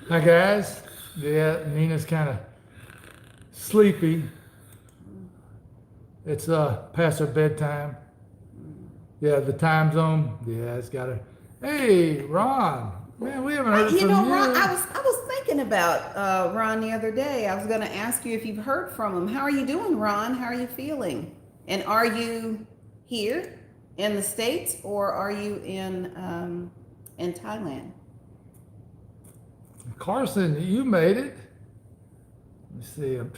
Hi guys. Yeah, Nina's kind of sleepy. It's past her bedtime. Yeah, the time zone. Yeah, it's got her. Hey, Ron. Man, we haven't heard You from know, Ron, you. I was thinking about Ron the other day. I was going to ask you if you've heard from him. How are you doing, Ron? How are you feeling? And are you here in the States or are you in Thailand? Carson, you made it. Let me see. I'm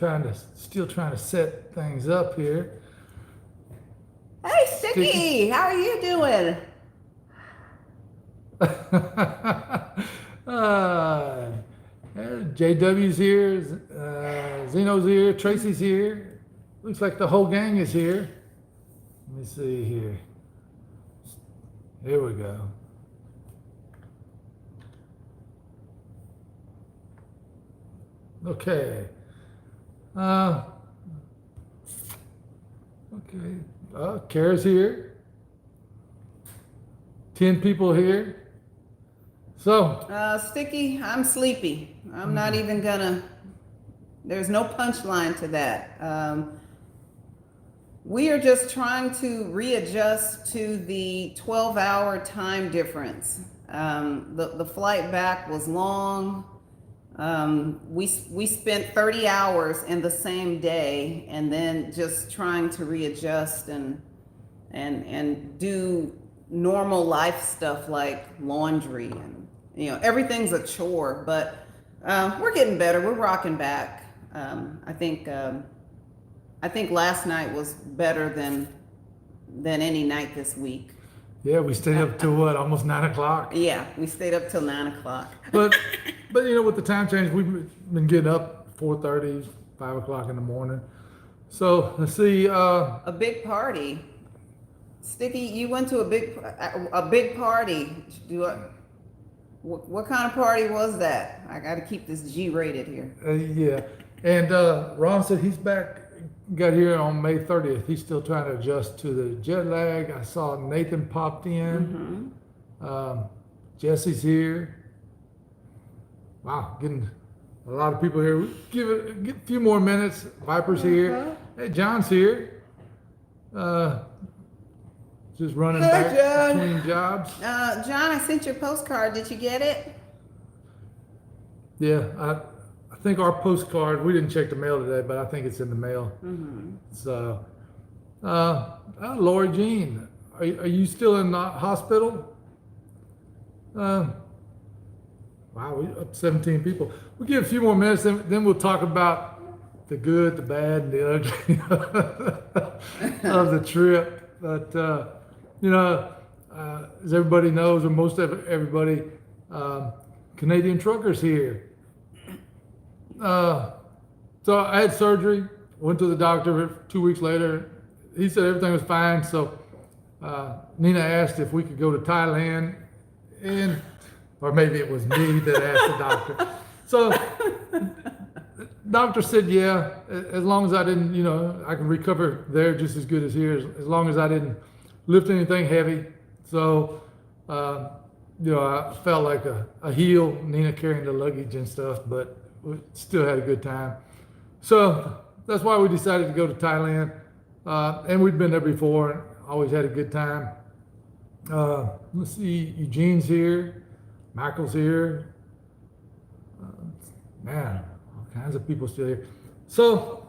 still trying to set things up here. Hey, Sticky. Sticky, how are you doing? uh, JW's here. Zeno's here. Tracy's here. Looks like the whole gang is here. Let me see here. Here we go. Okay. Okay. Kara's here. 10 people here. So. Sticky, I'm sleepy. I'm not even gonna, there's no punchline to that. We are just trying to readjust to the 12-hour time difference. The flight back was long. We spent 30 hours in the same day, and then just trying to readjust and do normal life stuff like laundry, and everything's a chore. But we're getting better. We're rocking back. I think last night was better than any night this week. Yeah, we stayed up till what, almost 9 o'clock. Yeah, we stayed up till 9 o'clock. But with the time change, we've been getting up 4:30, 5 o'clock in the morning. So let's see. A big party. Sticky, you went to a big party. What kind of party was that? I got to keep this G rated here. Yeah, and Ron said he's back. Got here on May 30th. He's still trying to adjust to the jet lag. I saw Nathan popped in. Jesse's here. Wow, getting a lot of people here. Give a few more minutes. Viper's here. Hey, John's here. Just running back John. between jobs. John, I sent you a postcard. Did you get it? Yeah, I think our postcard, we didn't check the mail today, but I think it's in the mail. So, Lori Jean, are you still in the hospital? Wow, we up 17 people. We'll give a few more minutes, then we'll talk about the good, the bad, and the ugly of the trip. But, as everybody knows, or most of everybody, Canadian truckers here. So I had surgery, went to the doctor 2 weeks later. He said everything was fine. So Nina asked if we could go to Thailand, or maybe it was me that asked the doctor. So the doctor said, yeah, as long as I didn't, I can recover there just as good as here, as long as I didn't lift anything heavy. So, I felt like a heel, Nina carrying the luggage and stuff, but we still had a good time. So that's why we decided to go to Thailand. And we'd been there before and always had a good time. Let's see, Eugene's here, Michael's here. Man, all kinds of people still here. So,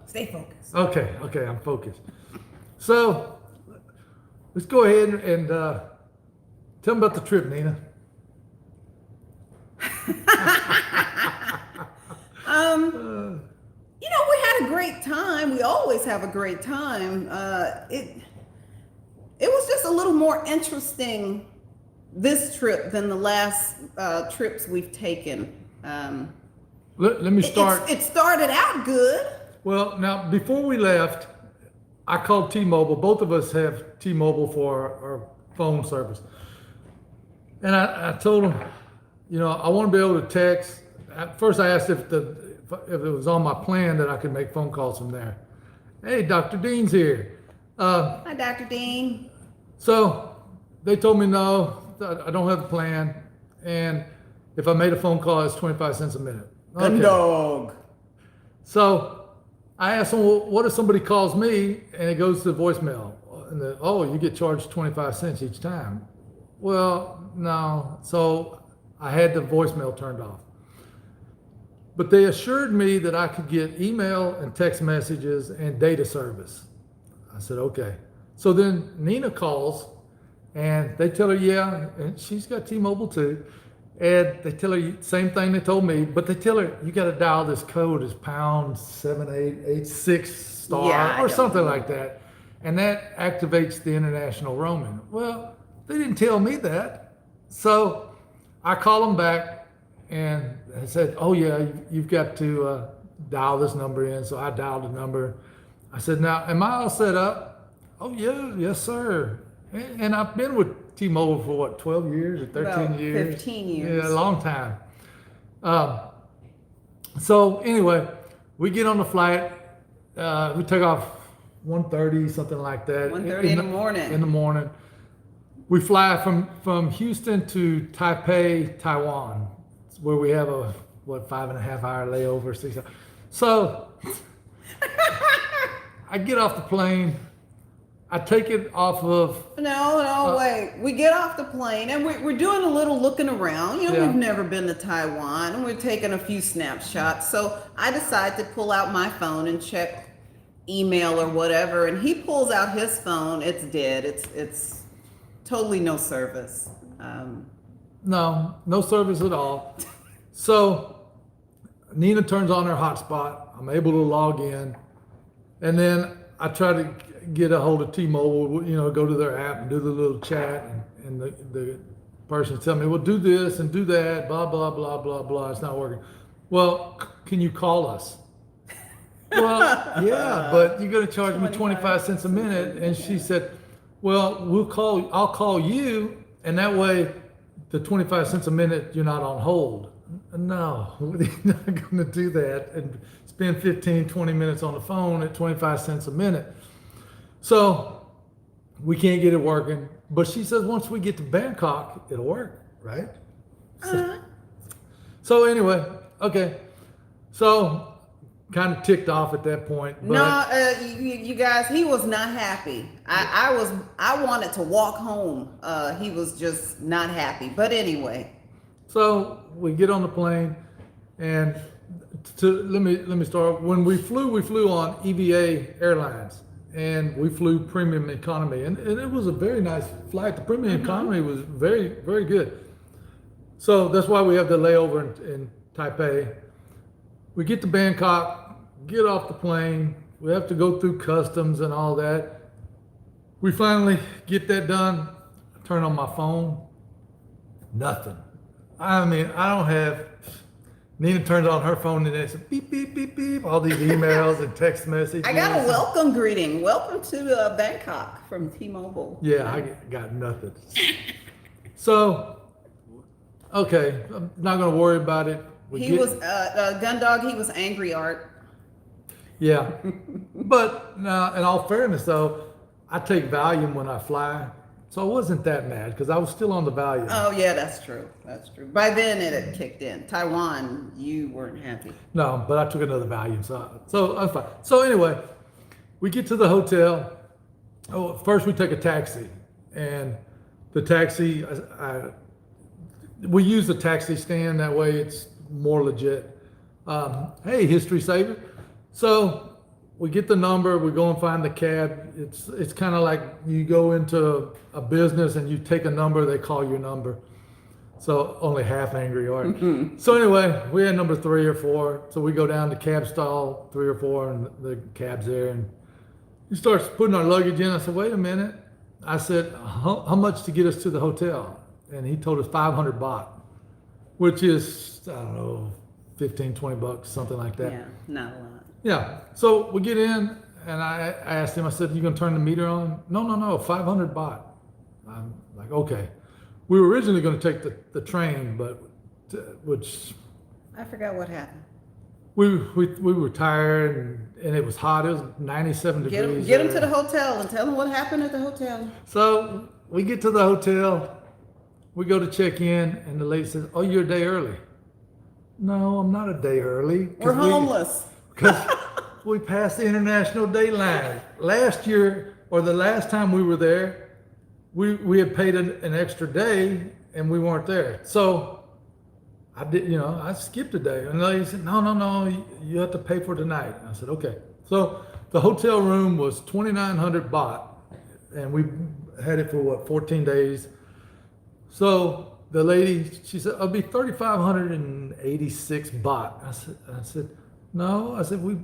Stay focused. Okay, I'm focused. So, let's go ahead and tell them about the trip, Nina. We had a great time. We always have a great time. It was just a little more interesting this trip than the last trips we've taken. Let me start. It started out good. Well, now before we left, I called T-Mobile. Both of us have T-Mobile for our phone service, and I told them, I want to be able to text. At first, I asked if it was on my plan that I could make phone calls from there. Hey, Dr. Dean's here. Hi, Dr. Dean. So they told me no, I don't have a plan, and If I made a phone call, it's 25 cents a minute. Good dog. So I asked them, well, what if somebody calls me and it goes to voicemail? And you get charged 25 cents each time. Well, no. So I had the voicemail turned off. But they assured me that I could get email and text messages and data service. I said, okay. So then Nina calls and they tell her, yeah, and she's got T-Mobile too. And they tell her same thing they told me, but they tell her you got to dial this code as #7886 or something like that, and that activates the international roaming. Well, they didn't tell me that, so I call them back, and I said, "Oh yeah, you've got to dial this number in." So I dialed the number. I said, "Now, am I all set up?" "Oh yeah, yes sir." And I've been with T-Mobile for what, 12 years or 13 About years? 15 years. Yeah, a long time. So anyway, we get on the flight. We take off 1:30, something like that. 1:30 in the morning. In the morning. We fly from Houston to Taipei, Taiwan, where we have a, 5.5 hour layover, 6 hours. So I get off the plane. I take it off of... No, wait. We get off the plane and we're doing a little looking around. We've never been to Taiwan and we're taking a few snapshots. So I decide to pull out my phone and check email or whatever. And he pulls out his phone. It's dead. It's totally no service. No service at all. So Nina turns on her hotspot. I'm able to log in. And then I try to get a hold of T-Mobile, go to their app and do the little chat, and the person tell me, well, do this and do that, blah, blah, blah, blah, blah. It's not working. Well, can you call us? Well, yeah, but you're going to charge me 25 cents a minute. And she said, well, I'll call you, and that way the 25 cents a minute, you're not on hold. No, we're not going to do that and spend 15, 20 minutes on the phone at 25 cents a minute. So we can't get it working. But she says once we get to Bangkok, it'll work, right? So anyway, okay. So kind of ticked off at that point. But No, you guys, he was not happy. I wanted to walk home. He was just not happy. But anyway. So we get on the plane, and let me start. When we flew on EVA Airlines, and we flew premium economy, and it was a very nice flight. The premium economy was very, very good. So that's why we have the layover in Taipei. We get to Bangkok, get off the plane. We have to go through customs and all that. We finally get that done. I turn on my phone. Nothing. I mean, I don't have... Nina turns on her phone and it's beep, beep, beep, beep, all these emails and text messages. I got a welcome greeting. Welcome to Bangkok from T-Mobile. Yeah, I got nothing. So, okay, I'm not going to worry about it. Gun Dog, he was angry, Art. Yeah. But now, in all fairness, though, I take Valium when I fly. So I wasn't that mad because I was still on the Valium. Oh, yeah, that's true. That's true. By then it had kicked in. Taiwan, you weren't happy. No, but I took another Valium, so I'm fine. So anyway, we get to the hotel. Oh, first we take a taxi, and the taxi, we use the taxi stand, that way it's more legit. Hey, history saver. So we get the number, we go and find the cab. It's kind of like you go into a business and you take a number, they call your number. So only half angry Art. So anyway, we had number 3 or 4. So we go down to cab stall 3 or 4, and the cab's there, and he starts putting our luggage in. I said, wait a minute. I said, how much to get us to the hotel? And he told us 500 baht, which is, I don't know, 15, 20 bucks, something like that. Yeah, not a lot. Yeah. So we get in, and I asked him, I said, you going to turn the meter on? No, 500 baht. I'm like, okay. We were originally going to take the train, but which... I forgot what happened. We were tired, and it was hot. It was 97 degrees. Get him to the hotel and tell him what happened at the hotel. So we get to the hotel, we go to check in, and the lady says, "Oh, you're a day early." No, I'm not a day early. We're homeless. Because we passed the international date line. Last year, or the last time we were there, we had paid an extra day, and we weren't there. So I did, I skipped a day. And the lady said, no, you have to pay for tonight. And I said, okay. So the hotel room was 2,900 baht, and we had it for 14 days. So the lady, she said, it'll be 3,586 baht. I said, no. I said, we're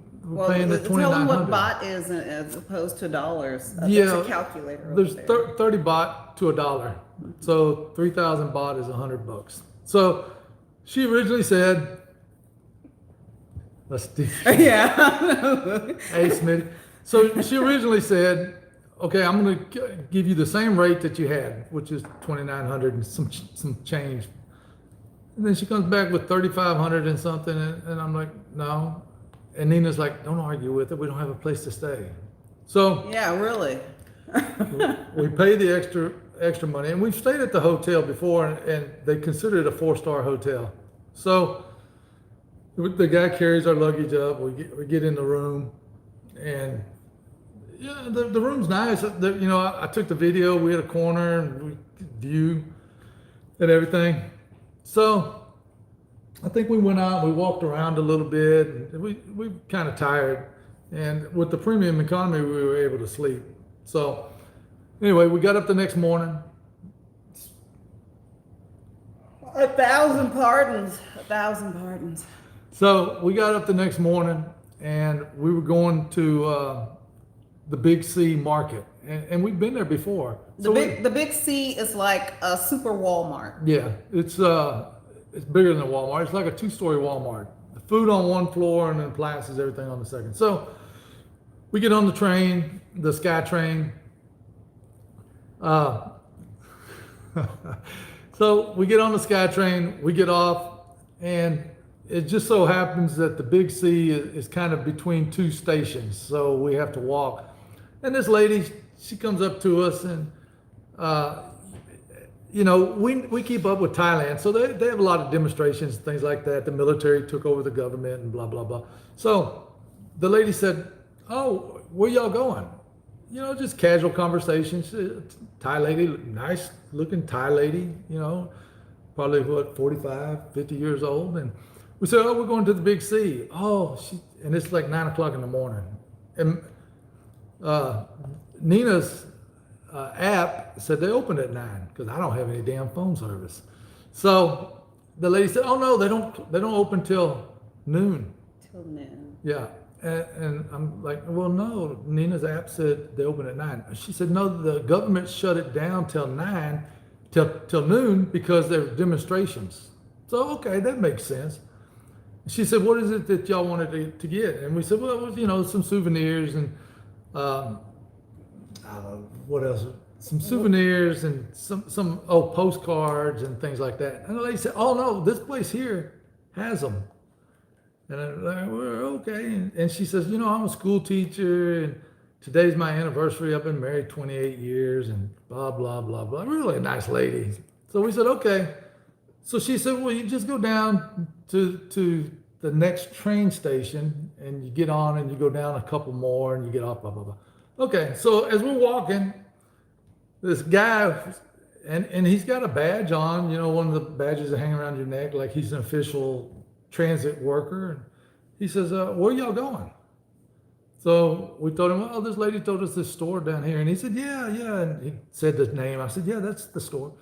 paying the 2,900. Tell them what baht is as opposed to dollars. Yeah, there's a calculator. There's over there. 30 baht to $1. So 3,000 baht is $100. So she originally said, let's do. Yeah. Hey, Smitty. So she originally said, okay, I'm going to give you the same rate that you had, which is 2,900 and some change. And then she comes back with 3,500 and something, and I'm like, no. And Nina's like, don't argue with it. We don't have a place to stay. So Yeah, really. we pay the extra money, and we've stayed at the hotel before, and they consider it a 4-star hotel. So the guy carries our luggage up. We get in the room, and yeah, the room's nice. I took the video. We had a corner and we could view and everything. So I think we went out. We walked around a little bit. And we kind of tired, and with the premium economy, we were able to sleep. So anyway, we got up the next morning. 1,000 pardons. 1,000 pardons. So we got up the next morning, and we were going to the Big C market, and we've been there before. The big C is like a super Walmart. Yeah, it's bigger than a Walmart. It's like a 2-story Walmart. The food on one floor, and then appliances, everything on the second. So we get on the train, the Sky Train. So we get on the Sky Train, we get off, and it just so happens that the Big C is kind of between 2 stations, so we have to walk. And this lady, she comes up to us, and we keep up with Thailand, so they have a lot of demonstrations, things like that. The military took over the government and blah, blah, blah. So the lady said, oh, where y'all going? Just casual conversations. Thai lady, nice looking Thai lady, probably 45, 50 years old. And we said, oh, we're going to the Big C. Oh, and it's like 9 o'clock in the morning. And Nina's app said they open at 9 because I don't have any damn phone service. So the lady said, oh no, they don't open till noon. Till noon. Yeah. And I'm like, well, no, Nina's app said they open at 9. She said, no, the government shut it down till 9, till noon because there were demonstrations. So, okay, that makes sense. She said, what is it that y'all wanted to get? And we said, well, some souvenirs and, what else? Some souvenirs and some postcards and things like that. And the lady said, oh no, this place here has them. And I'm like, well, okay. And she says, I'm a school teacher, and today's my anniversary. I've been married 28 years, and blah, blah, blah, blah. Really a nice lady. So we said, okay. So she said, well, you just go down to the next train station, and you get on, and you go down a couple more, and you get off, blah, blah, blah. Okay, so as we're walking, this guy, and he's got a badge on, one of the badges that hang around your neck, like he's an official transit worker. And he says, where y'all going? So we told him, oh, this lady told us this store down here. And he said, yeah. And he said the name. I said, yeah, that's the store.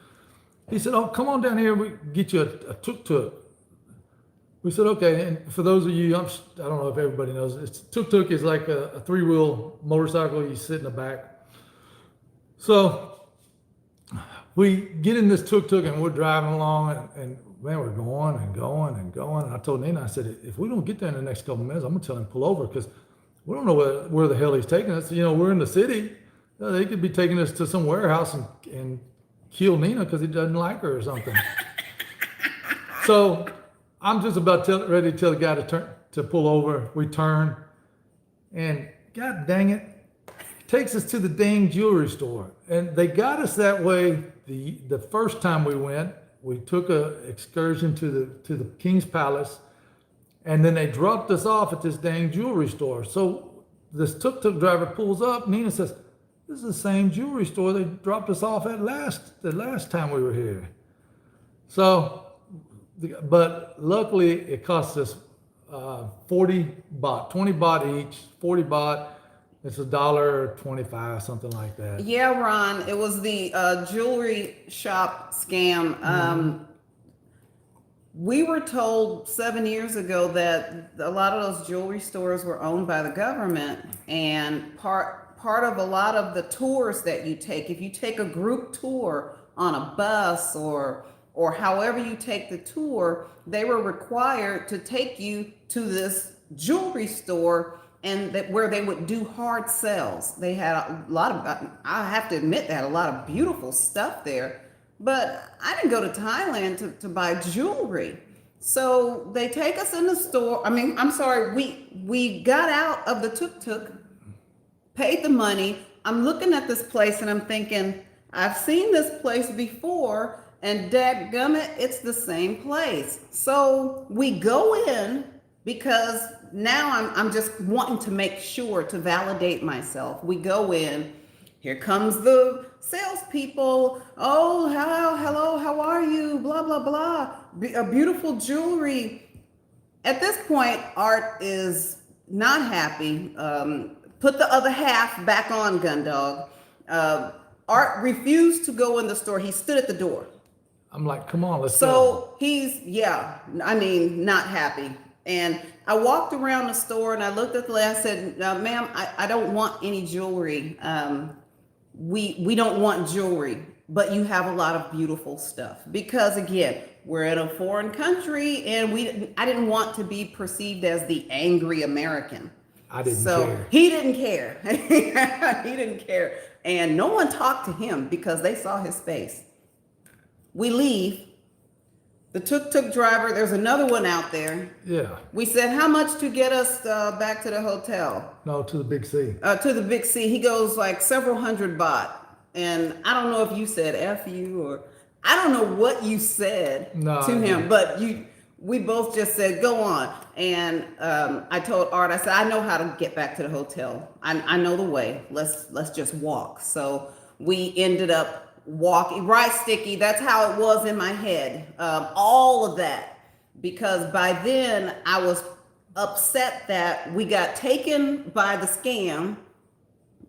He said, oh, come on down here. We get you a tuk-tuk. We said, okay. And for those of you, I don't know if everybody knows, tuk-tuk is like a 3-wheel motorcycle. You sit in the back. So we get in this tuk-tuk, and we're driving along, and man, we're going and going and going. And I told Nina, I said, if we don't get there in the next couple of minutes, I'm going to tell him to pull over because we don't know where the hell he's taking us. We're in the city. They could be taking us to some warehouse and kill Nina because he doesn't like her or something. So I'm just about ready to tell the guy to pull over. We turn, and God dang it, takes us to the dang jewelry store. And they got us that way the first time we went, we took a excursion to the King's Palace, and then they dropped us off at this dang jewelry store. So this tuk-tuk driver pulls up. Nina says, "This is the same jewelry store they dropped us off at the last time we were here." So, but luckily it cost us 40 baht, 20 baht each, 40 baht. It's $1.25, something like that. Yeah, Ron, it was the jewelry shop scam. We were told 7 years ago that a lot of those jewelry stores were owned by the government, and part of a lot of the tours that you take, if you take a group tour on a bus or however you take the tour, they were required to take you to this jewelry store, and that where they would do hard sales. They had a lot of, I have to admit, they had a lot of beautiful stuff there. But I didn't go to Thailand to buy jewelry. So they take us in the store. I mean, I'm sorry, we got out of the tuk-tuk, paid the money. I'm looking at this place and I'm thinking, I've seen this place before, and dadgummit, it's the same place. So we go in because now I'm just wanting to make sure to validate myself. We go in. Here comes the salespeople. Oh, hello, how are you? Blah, blah, blah. A beautiful jewelry. At this point, Art is not happy. Put the other half back on, Gundog. Art refused to go in the store. He stood at the door. I'm like, come on, let's go. So he's, not happy. And I walked around the store and I looked at the lady. I said, "Ma'am, I don't want any jewelry. We don't want jewelry, but you have a lot of beautiful stuff." Because again, we're in a foreign country, and I didn't want to be perceived as the angry American. I didn't so care. He didn't care. He didn't care. And no one talked to him because they saw his face. We leave. The tuk-tuk driver, there's another one out there. Yeah. We said, "How much to get us back to the hotel?" No, to the Big C. To the Big C. He goes like several hundred baht. And I don't know if you said F you, or I don't know what you said to him, but we both just said, "Go on." And I told Art, I said, "I know how to get back to the hotel. I know the way. Let's just walk." So we ended up walking, right, Sticky? That's how it was in my head. All of that, because by then I was upset that we got taken by the scam,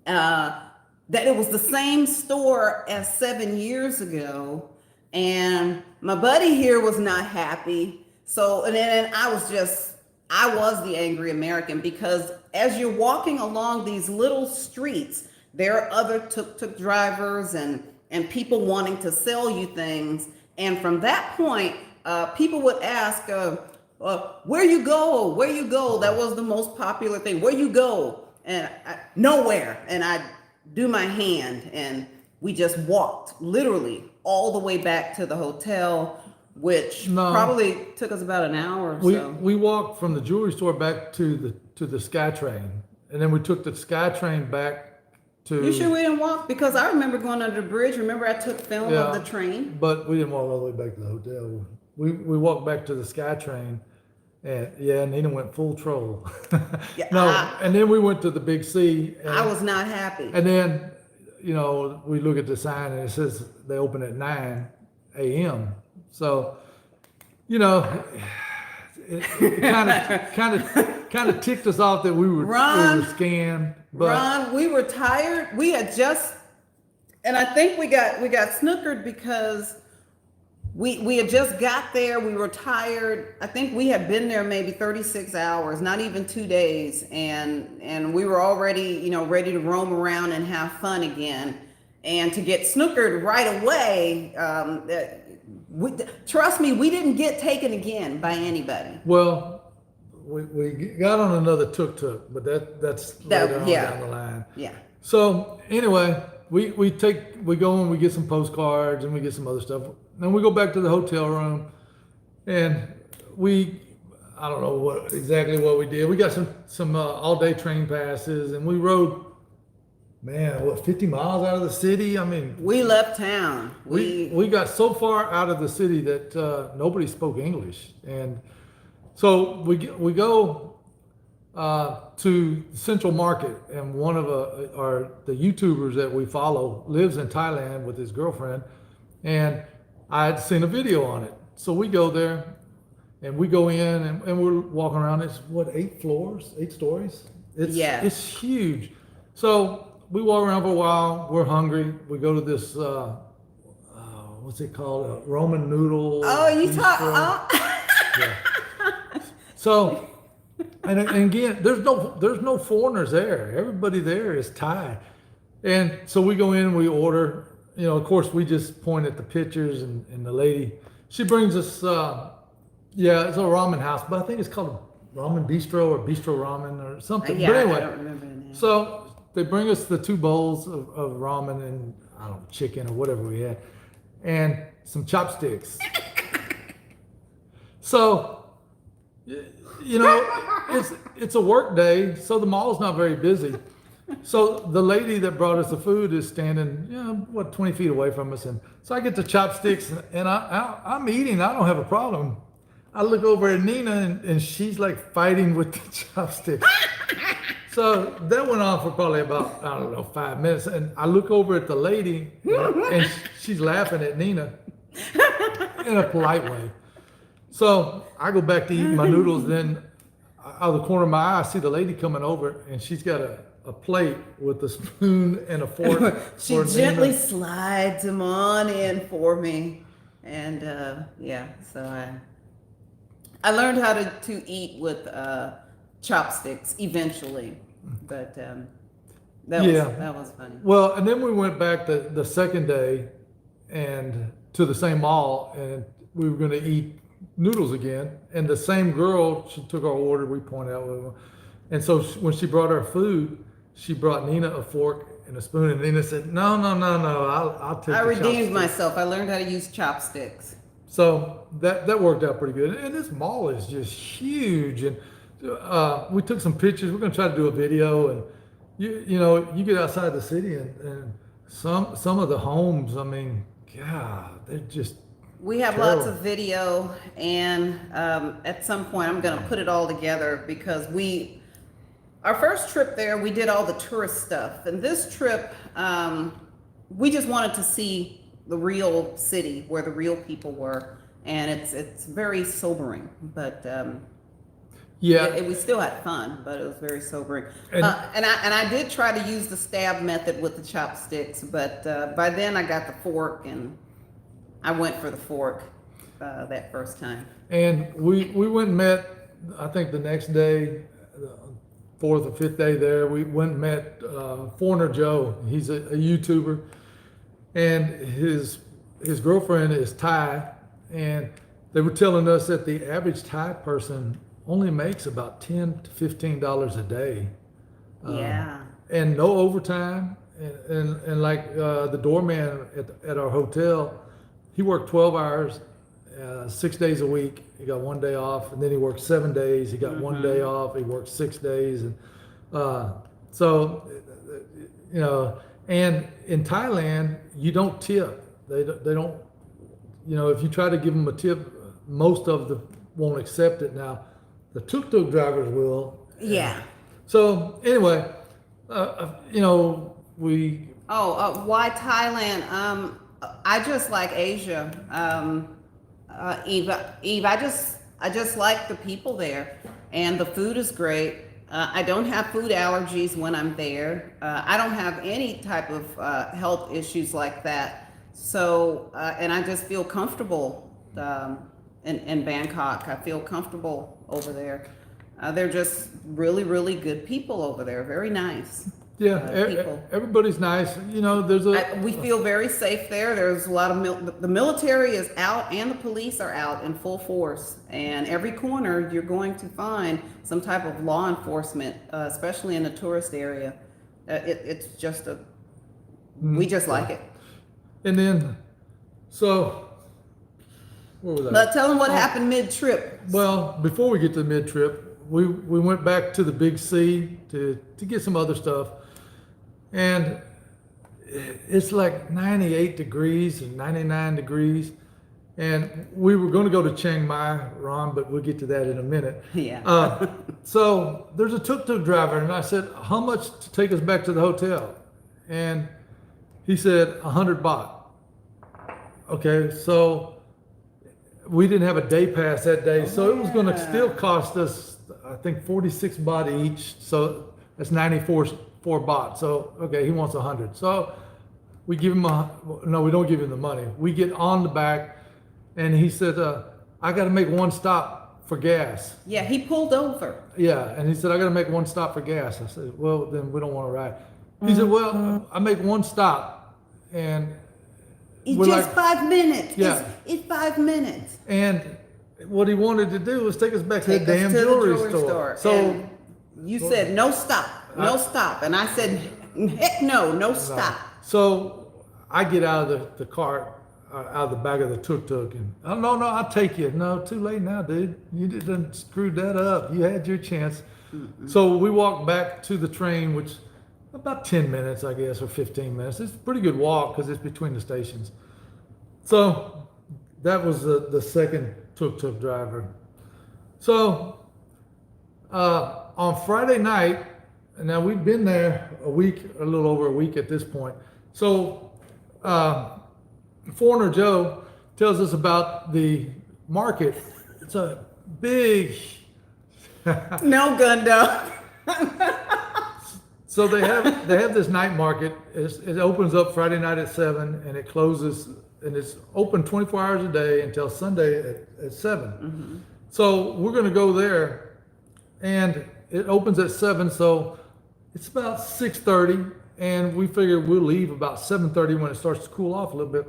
that it was the same store as 7 years ago, and my buddy here was not happy. So, and then I was the angry American, because as you're walking along these little streets, there are other tuk-tuk drivers and people wanting to sell you things. And from that point, people would ask, where you go? Where you go? That was the most popular thing. Where you go? And nowhere. And I do my hand, and we just walked literally all the way back to the hotel, which probably took us about an hour or so. We walked from the jewelry store back to the SkyTrain, and then we took the SkyTrain back to. You sure we didn't walk? Because I remember going under the bridge. Remember I took film of the train? But we didn't walk all the way back to the hotel. We walked back to the SkyTrain, and Nina went full troll. And then we went to the Big C. And I was not happy. And then, we look at the sign and it says they open at 9 a.m. So, it kind of ticked us off that we were scammed. But Ron, we were tired. We had just, and I think we got snookered because we had just got there. We were tired. I think we had been there maybe 36 hours, not even 2 days, and we were already, ready to roam around and have fun again. And to get snookered right away, trust me, we didn't get taken again by anybody. Well, we got on another tuk-tuk, but that's later on down the line. Yeah. So anyway, we go and we get some postcards and we get some other stuff. Then we go back to the hotel room, and I don't know exactly what we did. We got some all-day train passes, and we rode man, what, 50 miles out of the city? I mean, We left town. we got so far out of the city that nobody spoke English, and so we go to Central Market, and one of the YouTubers that we follow lives in Thailand with his girlfriend, and I had seen a video on it. So we go there, and we go in, and we're walking around. It's what, 8 floors, 8 stories? It's huge. So we walk around for a while. We're hungry. We go to this what's it called? A Roman noodle. Oh, you bistro. talk. Oh. Yeah. So, and again, there's no foreigners there. Everybody there is Thai, and so we go in, we order. You know, of course, we just point at the pictures, and the lady, she brings us. Yeah, it's a ramen house, but I think it's called Ramen Bistro or Bistro Ramen or something. Yeah, But anyway, I don't remember the name. so they bring us the 2 bowls of ramen and I don't know, chicken or whatever we had, and some chopsticks. So, you know, it's a work day, so the mall's not very busy. So the lady that brought us the food is standing, 20 feet away from us, and so I get the chopsticks, and I'm eating. I don't have a problem. I look over at Nina, and she's like fighting with the chopsticks. So that went on for probably about, I don't know, 5 minutes. And I look over at the lady, and she's laughing at Nina in a polite way. So I go back to eat my noodles. Then out of the corner of my eye, I see the lady coming over, and she's got a plate with a spoon and a fork. She for gently Nina. slides them on in for me. And so I learned how to eat with chopsticks eventually, but that was funny. Well, and then we went back the second day and to the same mall, and we were going to eat noodles again. And the same girl, she took our order. We pointed out, and so when she brought our food, she brought Nina a fork and a spoon, and Nina said, "No, I'll take." I the redeemed chopsticks." myself. I learned how to use chopsticks. So that worked out pretty good. And this mall is just huge. And we took some pictures. We're going to try to do a video. And you get outside the city, and some of the homes, I mean, God, they're just. We have terrible. lots of video, and at some point I'm going to put it all together because our first trip there, we did all the tourist stuff. And this trip, we just wanted to see the real city where the real people were. And it's very sobering, but we still had fun, but it was very sobering. And I did try to use the stab method with the chopsticks, but by then I got the fork, and I went for the fork that first time. And we went and met, I think the next day, the 4th or 5th day there, we went and met Foreigner Joe. He's a YouTuber, and his girlfriend is Thai, and they were telling us that the average Thai person only makes about $10 to $15 a day. Yeah. And no overtime, and like the doorman at our hotel, he worked 12 hours, 6 days a week. He got 1 day off, and then he worked 7 days. He got 1 day off. He worked 6 days, and so and in Thailand, you don't tip. They don't. If you try to give them a tip, most of them won't accept it. Now, the tuk-tuk drivers will. Yeah. So anyway, we. Why Thailand? I just like Asia. Eve, I just like the people there, and the food is great. I don't have food allergies when I'm there. I don't have any type of health issues like that. So, and I just feel comfortable in Bangkok. I feel comfortable over there. They're just really, really good people over there. Very nice. Yeah, people. Everybody's nice. We feel very safe there. There's a lot of the military is out, and the police are out in full force. And every corner you're going to find some type of law enforcement, especially in the tourist area. It's just we just like it. And then, so what was that? But tell them what happened mid-trip. Well, before we get to the mid-trip, we went back to the Big C to get some other stuff. and it's like 98 degrees and 99 degrees. And we were going to go to Chiang Mai, Ron, but we'll get to that in a minute. Yeah. So there's a tuk-tuk driver, and I said, how much to take us back to the hotel? And he said, 100 baht. Okay, so we didn't have a day pass that day, so it was going to still cost us, I think, 46 baht each. So that's 94 baht. So, okay, he wants 100. So we give him no, we don't give him the money. We get on the back. And he said, I got to make one stop for gas. Yeah, he pulled over. Yeah, and he said, I got to make one stop for gas. I said, well, then we don't want to ride. He said, well, I make one stop, and It's we're just like, 5 minutes. Yeah. It's 5 minutes. and what he wanted to do was take us back to Take the us damn to the jewelry store. So And you said, no stop, no stop. And I said, heck no stop. So I get out of the car, out of the back of the tuk-tuk, and oh, no, I'll take you. No, too late now, dude. You didn't screw that up. You had your chance. So we walked back to the train, which about 10 minutes, I guess, or 15 minutes. It's a pretty good walk because it's between the stations. So that was the second tuk-tuk driver. So on Friday night, and now we've been there a little over a week at this point. So Foreigner Joe tells us about the market. It's a big. No, Gundo. So they have this night market. It opens up Friday night at 7 and it closes, and it's open 24 hours a day until Sunday at 7. Mm-hmm. So we're going to go there, and it opens at 7. So it's about 6:30, and we figure we'll leave about 7:30 when it starts to cool off a little bit.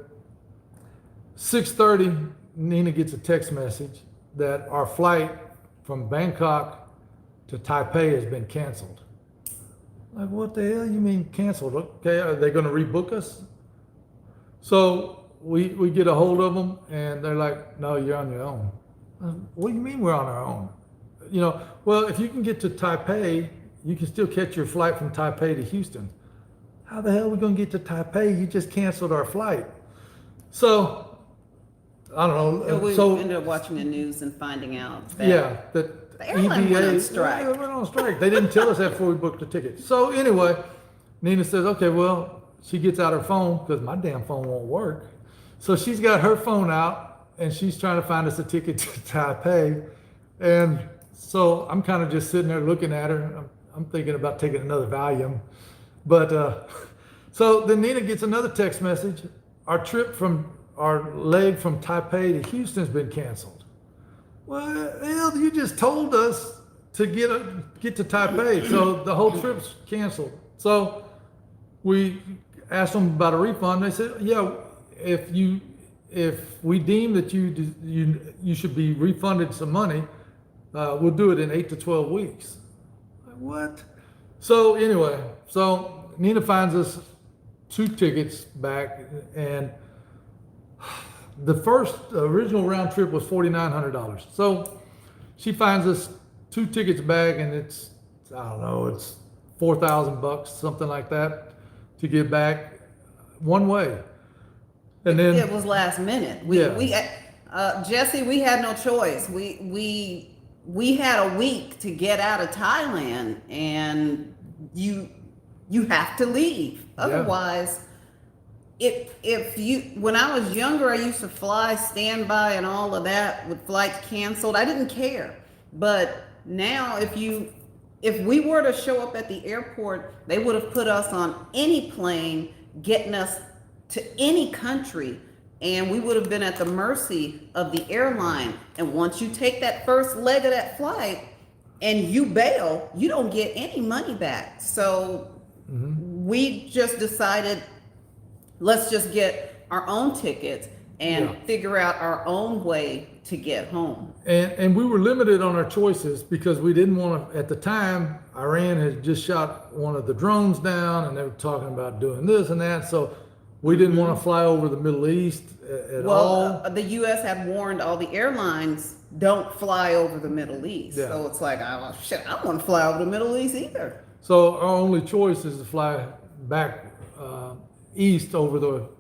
6:30, Nina gets a text message that our flight from Bangkok to Taipei has been canceled. Like, what the hell you mean canceled? Okay, are they going to rebook us? So we get a hold of them, and they're like, no, you're on your own. What do you mean we're on our own? You know, well, if you can get to Taipei, you can still catch your flight from Taipei to Houston. How the hell are we going to get to Taipei? You just canceled our flight. So I don't know. We So ended up watching the news and finding out that yeah, that the airline went on strike. Yeah, went on strike. They didn't tell us that before we booked the ticket. So anyway, Nina says, okay, well, she gets out her phone because my damn phone won't work. So she's got her phone out and she's trying to find us a ticket to Taipei. And so I'm kind of just sitting there looking at her. I'm thinking about taking another Valium. But so then Nina gets another text message. Our leg from Taipei to Houston's been canceled. Well, hell, you just told us to get to Taipei, so the whole trip's canceled. So we asked them about a refund. They said, yeah, if we deem that you should be refunded some money, we'll do it in 8 to 12 weeks. Like, what? So anyway, so Nina finds us 2 tickets back, and the original round trip was $4,900. So she finds us 2 tickets back, and it's, I don't know, it's $4,000, something like that, to get back one way. And then it was last minute. Jesse, we had no choice. We had a week to get out of Thailand, and you have to leave. Otherwise, when I was younger, I used to fly standby and all of that with flights canceled. I didn't care. But now if we were to show up at the airport, they would have put us on any plane, getting us to any country, and we would have been at the mercy of the airline. And once you take that first leg of that flight and you bail, you don't get any money back. So we just decided, let's just get our own tickets and figure out our own way to get home. And we were limited on our choices because we didn't want to, at the time, Iran had just shot one of the drones down and they were talking about doing this and that. So we didn't want to fly over the Middle East at all. The U.S. had warned all the airlines, don't fly over the Middle East. Yeah. So it's like, I don't want to fly over the Middle East either. So our only choice is to fly back east over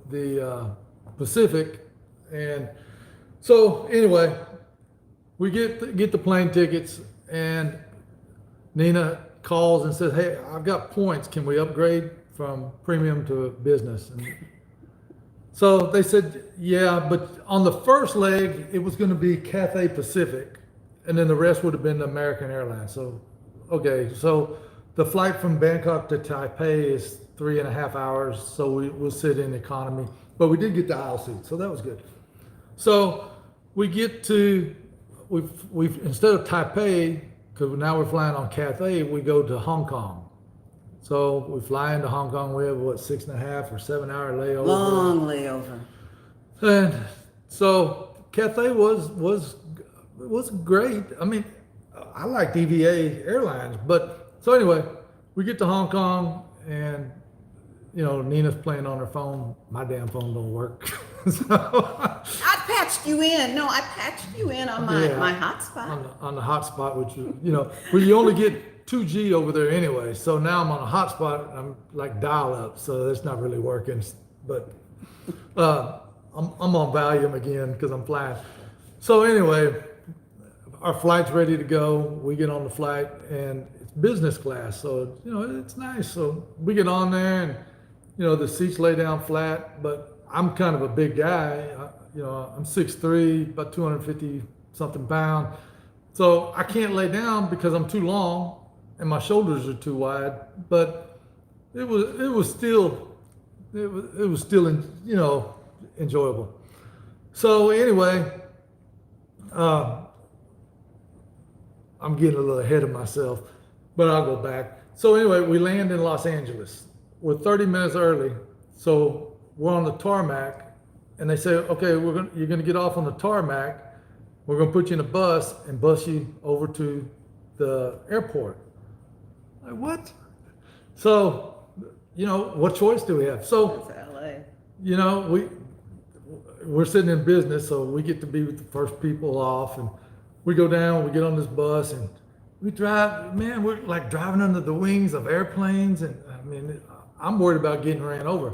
the Pacific. And so anyway, we get the plane tickets, and Nina calls and says, "Hey, I've got points. Can we upgrade from premium to business?" And so they said, "Yeah," but on the first leg, it was going to be Cathay Pacific, and then the rest would have been American Airlines. So, okay, so the flight from Bangkok to Taipei is 3.5 hours, so we'll sit in economy, but we did get the aisle seat, so that was good. So we get to, we've instead of Taipei, because now we're flying on Cathay, we go to Hong Kong. So we fly into Hong Kong. We have 6.5 or 7 hour layover. Long layover. And so Cathay was great. I mean, I like EVA Airlines, but so anyway, we get to Hong Kong, and Nina's playing on her phone. My damn phone don't work. So I patched you in. No, I patched you in on my hotspot. On the hotspot, which where you only get 2G over there anyway. So now I'm on a hotspot. I'm like dial up, so that's not really working. But I'm on volume again because I'm flying. So anyway, our flight's ready to go. We get on the flight, and it's business class, so it's nice. So we get on there, and the seats lay down flat, but I'm kind of a big guy. I'm 6'3", about 250 something pounds. So I can't lay down because I'm too long and my shoulders are too wide. But it was still enjoyable. So anyway, I'm getting a little ahead of myself, but I'll go back. So anyway, we land in Los Angeles. We're 30 minutes early, so we're on the tarmac, and they say, "Okay, you're gonna get off on the tarmac. We're gonna put you in a bus and bus you over to the airport." Like, what? So, what choice do we have? So, LA. we're sitting in business, so we get to be with the first people off, and we go down, we get on this bus, and we drive. Man, we're like driving under the wings of airplanes, and I mean, I'm worried about getting ran over.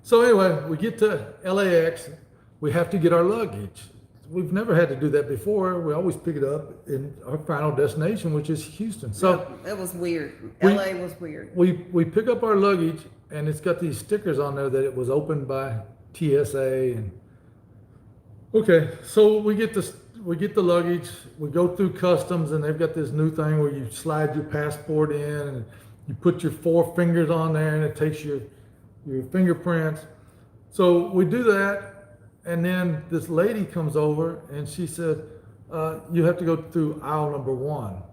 So anyway, we get to LAX. We have to get our luggage. We've never had to do that before. We always pick it up in our final destination, which is Houston. So it was weird. LA was weird. We pick up our luggage, and it's got these stickers on there that it was opened by TSA. And okay, so we get the luggage. We go through customs, and they've got this new thing where you slide your passport in, and you put your 4 fingers on there, and it takes your fingerprints. So we do that, and then this lady comes over, and she said, "You have to go through aisle number 1."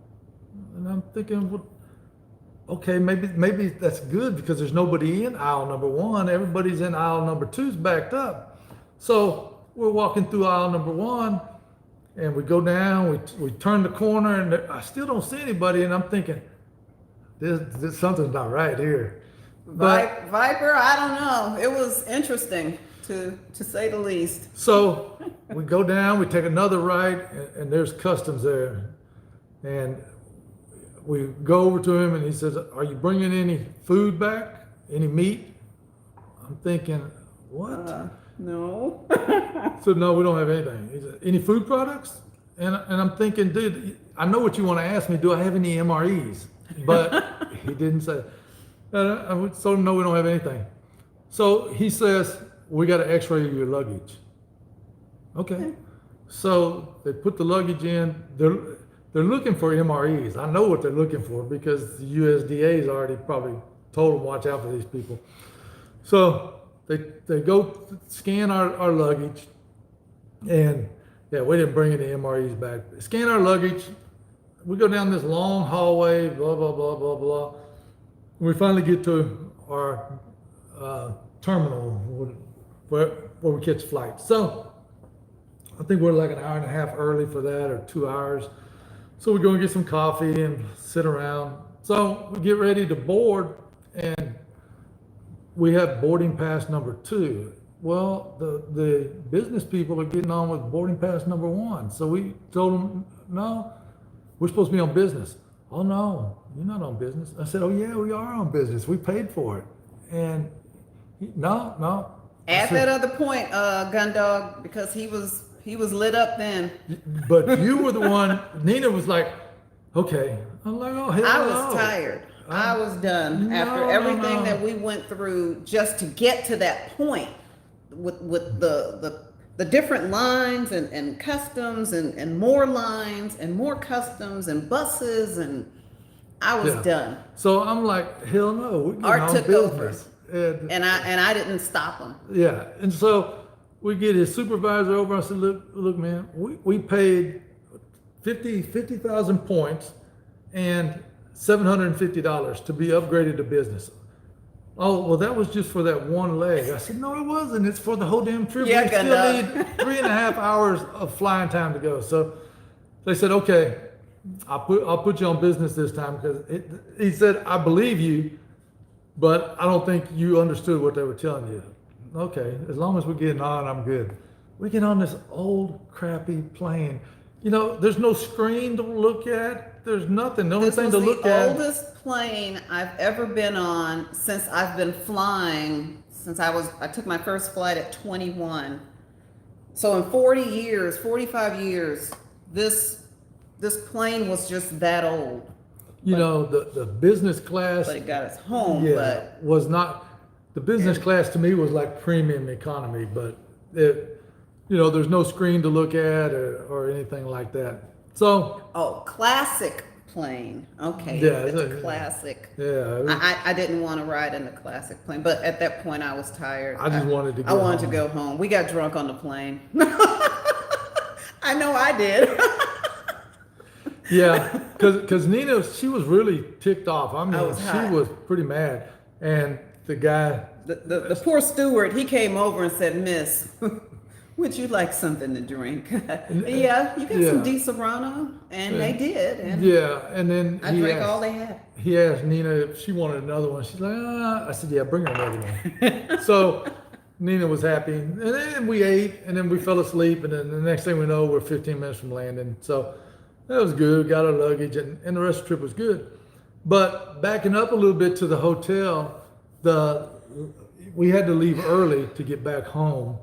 And I'm thinking, well, okay, maybe that's good because there's nobody in aisle number 1. Everybody's in aisle number 2's backed up. So we're walking through aisle number 1, and we go down. We turn the corner, and I still don't see anybody, and I'm thinking, This something's not right here. But Viper, I don't know. It was interesting to say the least. So we go down, we take another right, and there's customs there. And we go over to him, and he says, "Are you bringing any food back? Any meat?" I'm thinking, what? No. So no, we don't have anything. He said, "Any food products?" And I'm thinking, dude, I know what you want to ask me. Do I have any MREs? But he didn't say. I told him, no, we don't have anything. So he says, "We got to X-ray your luggage." Okay. So they put the luggage in. They're looking for MREs. I know what they're looking for because the USDA's already probably told them, watch out for these people. So they go scan our luggage, and yeah, we didn't bring any MREs back. Scan our luggage. We go down this long hallway, blah, blah, blah, blah, blah. We finally get to our terminal where we catch flights. So I think we're like an hour and a half early for that, or 2 hours. So we go and get some coffee and sit around. So we get ready to board, and we have boarding pass number 2. Well, the business people are getting on with boarding pass number 1. So we told them, no, we're supposed to be on business. "Oh no, you're not on business." I said, "Oh yeah, we are on business. We paid for it." And no. I Add said, that other point, gun dog, because he was lit up then. but you were the one. Nina was like, okay. I'm like, oh hell I no. was tired. I was done after no. everything that we went through just to get to that point with the different lines and customs and more lines and more customs and buses, and I was done. So I'm like, hell no. We're getting Art on took over. business. And I didn't stop him. yeah, and so we get his supervisor over. I said, look, man, we paid 50,000 points and $750 to be upgraded to business. Oh, well, that was just for that one leg. I said, no, it wasn't. It's for the whole damn trip. Yeah, we still need 3.5 hours of flying time to go. So they said, okay, I'll put you on business this time, because he said, I believe you, but I don't think you understood what they were telling you. Okay, as long as we're getting on, I'm good. We get on this old crappy plane. You know, there's no screen to look at. There's nothing. The only thing to look This was at. the oldest plane I've ever been on since I've been flying. Since I took my first flight at 21. So in 45 years, this plane was just that old. You know, the business class. But it got us home. Yeah, But was not. The business class to me was like premium economy, but there's no screen to look at or anything like that. So. classic plane. Okay, Yeah, it's a classic. Yeah. I didn't want to ride in the classic plane, but at that point I was tired. I just wanted to go I wanted home. to go home. We got drunk on the plane. I know I did. Yeah, because Nina, she was really ticked off. I mean, was hot. she was pretty mad. And the guy, The poor steward, he came over and said, "Miss, would you like something to drink?" Yeah, you got some Di Serrano, and they did. And and then I drank all they had. He asked Nina if she wanted another one. She's like, I said, yeah, bring her another one. So Nina was happy. And then we ate, and then we fell asleep. And then the next thing we know, we're 15 minutes from landing. So that was good. Got our luggage, and the rest of the trip was good. But backing up a little bit to the hotel, we had to leave early to get back home.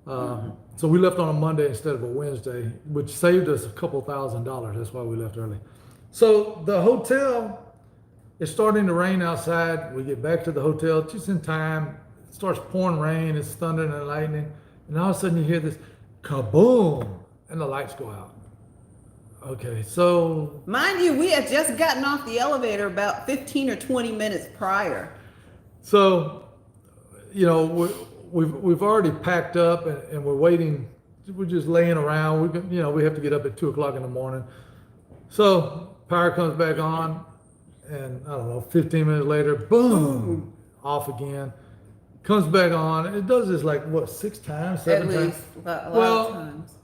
So we left on a Monday instead of a Wednesday, which saved us a couple $1,000s. That's why we left early. So the hotel, it's starting to rain outside. We get back to the hotel just in time. It starts pouring rain. It's thundering and lightning. And all of a sudden you hear this kaboom, and the lights go out. Okay, so. Mind you, we had just gotten off the elevator about 15 or 20 minutes prior. So, we've already packed up and we're waiting. We're just laying around. We have to get up at 2:00 in the morning. So power comes back on, and I don't know, 15 minutes later, boom, off again. Comes back on. It does this like what, 6 times, 7 At times? least a lot of times.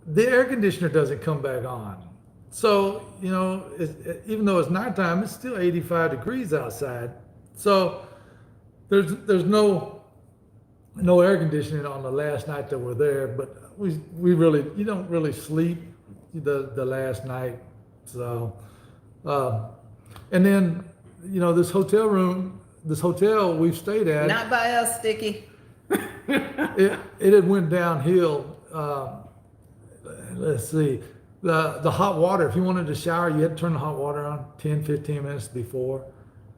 The air conditioner doesn't come back on. So, even though it's nighttime, it's still 85 degrees outside. So there's no air conditioning on the last night that we're there, but we really, you don't really sleep the last night. So, and then, this hotel we've stayed at. Not by us, Sticky. it had went downhill. Let's see, the hot water, if you wanted to shower, you had to turn the hot water on 10-15 minutes before.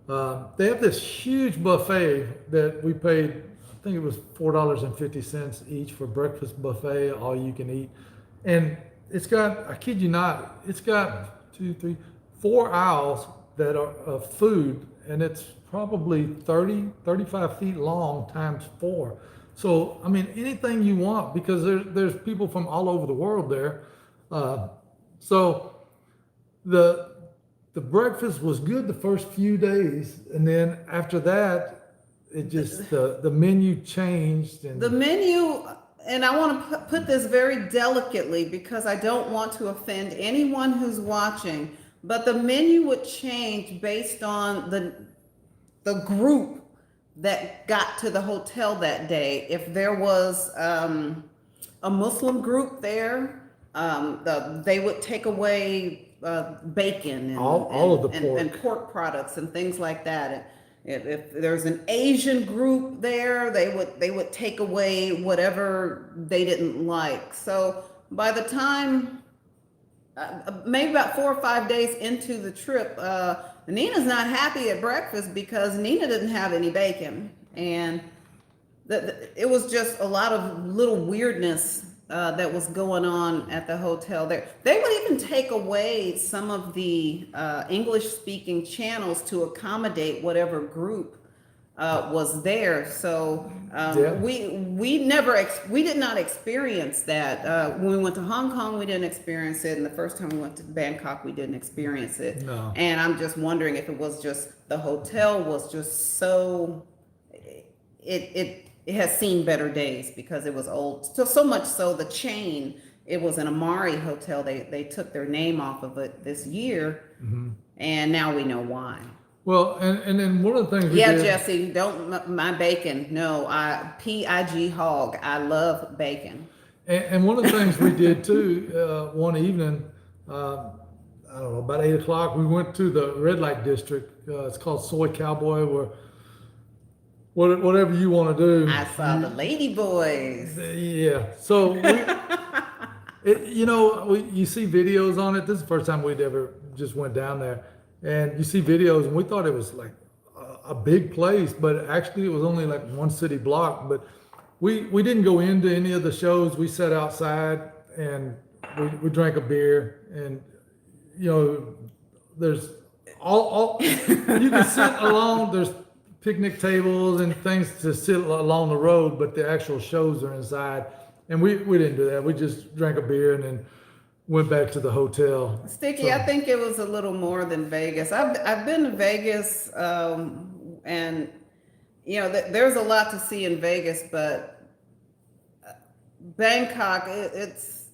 They have this huge buffet that we paid, I think it was $4.50 each for breakfast buffet, all you can eat. And it's got, I kid you not, it's got 4 aisles that are of food, and it's probably 35 feet long times 4. So, I mean, anything you want, because there's people from all over the world there. So the breakfast was good the first few days, and then after that, it just the menu changed. And The menu, and I want to put this very delicately because I don't want to offend anyone who's watching, but the menu would change based on the group that got to the hotel that day. If there was a Muslim group there, they would take away bacon and all of the pork and pork products and things like that. if there's an Asian group there, they would take away whatever they didn't like. So by the time maybe about 4 or 5 days into the trip, Nina's not happy at breakfast because Nina didn't have any bacon, and it was just a lot of little weirdness that was going on at the hotel there. They would even take away some of the English-speaking channels to accommodate whatever group was there. So we did not experience that. When we went to Hong Kong, we didn't experience it, and the first time we went to Bangkok, we didn't experience it. No. And I'm just wondering if it was just the hotel was just so it has seen better days because it was old. So much so the chain, it was an MRE hotel. They took their name off of it this year, and now we know why. Well, and then one of the things we did, Jesse, don't my bacon. No, PIG hog. I love bacon. and one of the things we did too, one evening, I don't know, about 8 o'clock, we went to the red light district. It's called Soy Cowboy, where whatever you want to do. I saw the lady boys. Yeah. So, you see videos on it. This is the first time we'd ever just went down there. And you see videos, and we thought it was like a big place, but actually it was only like one city block. But we didn't go into any of the shows. We sat outside and we drank a beer, and there's all you can sit along. There's picnic tables and things to sit along the road, but the actual shows are inside. And we didn't do that. We just drank a beer and then went back to the hotel. Sticky, I think it was a little more than Vegas. I've been to Vegas, and there's a lot to see in Vegas, but Bangkok, it's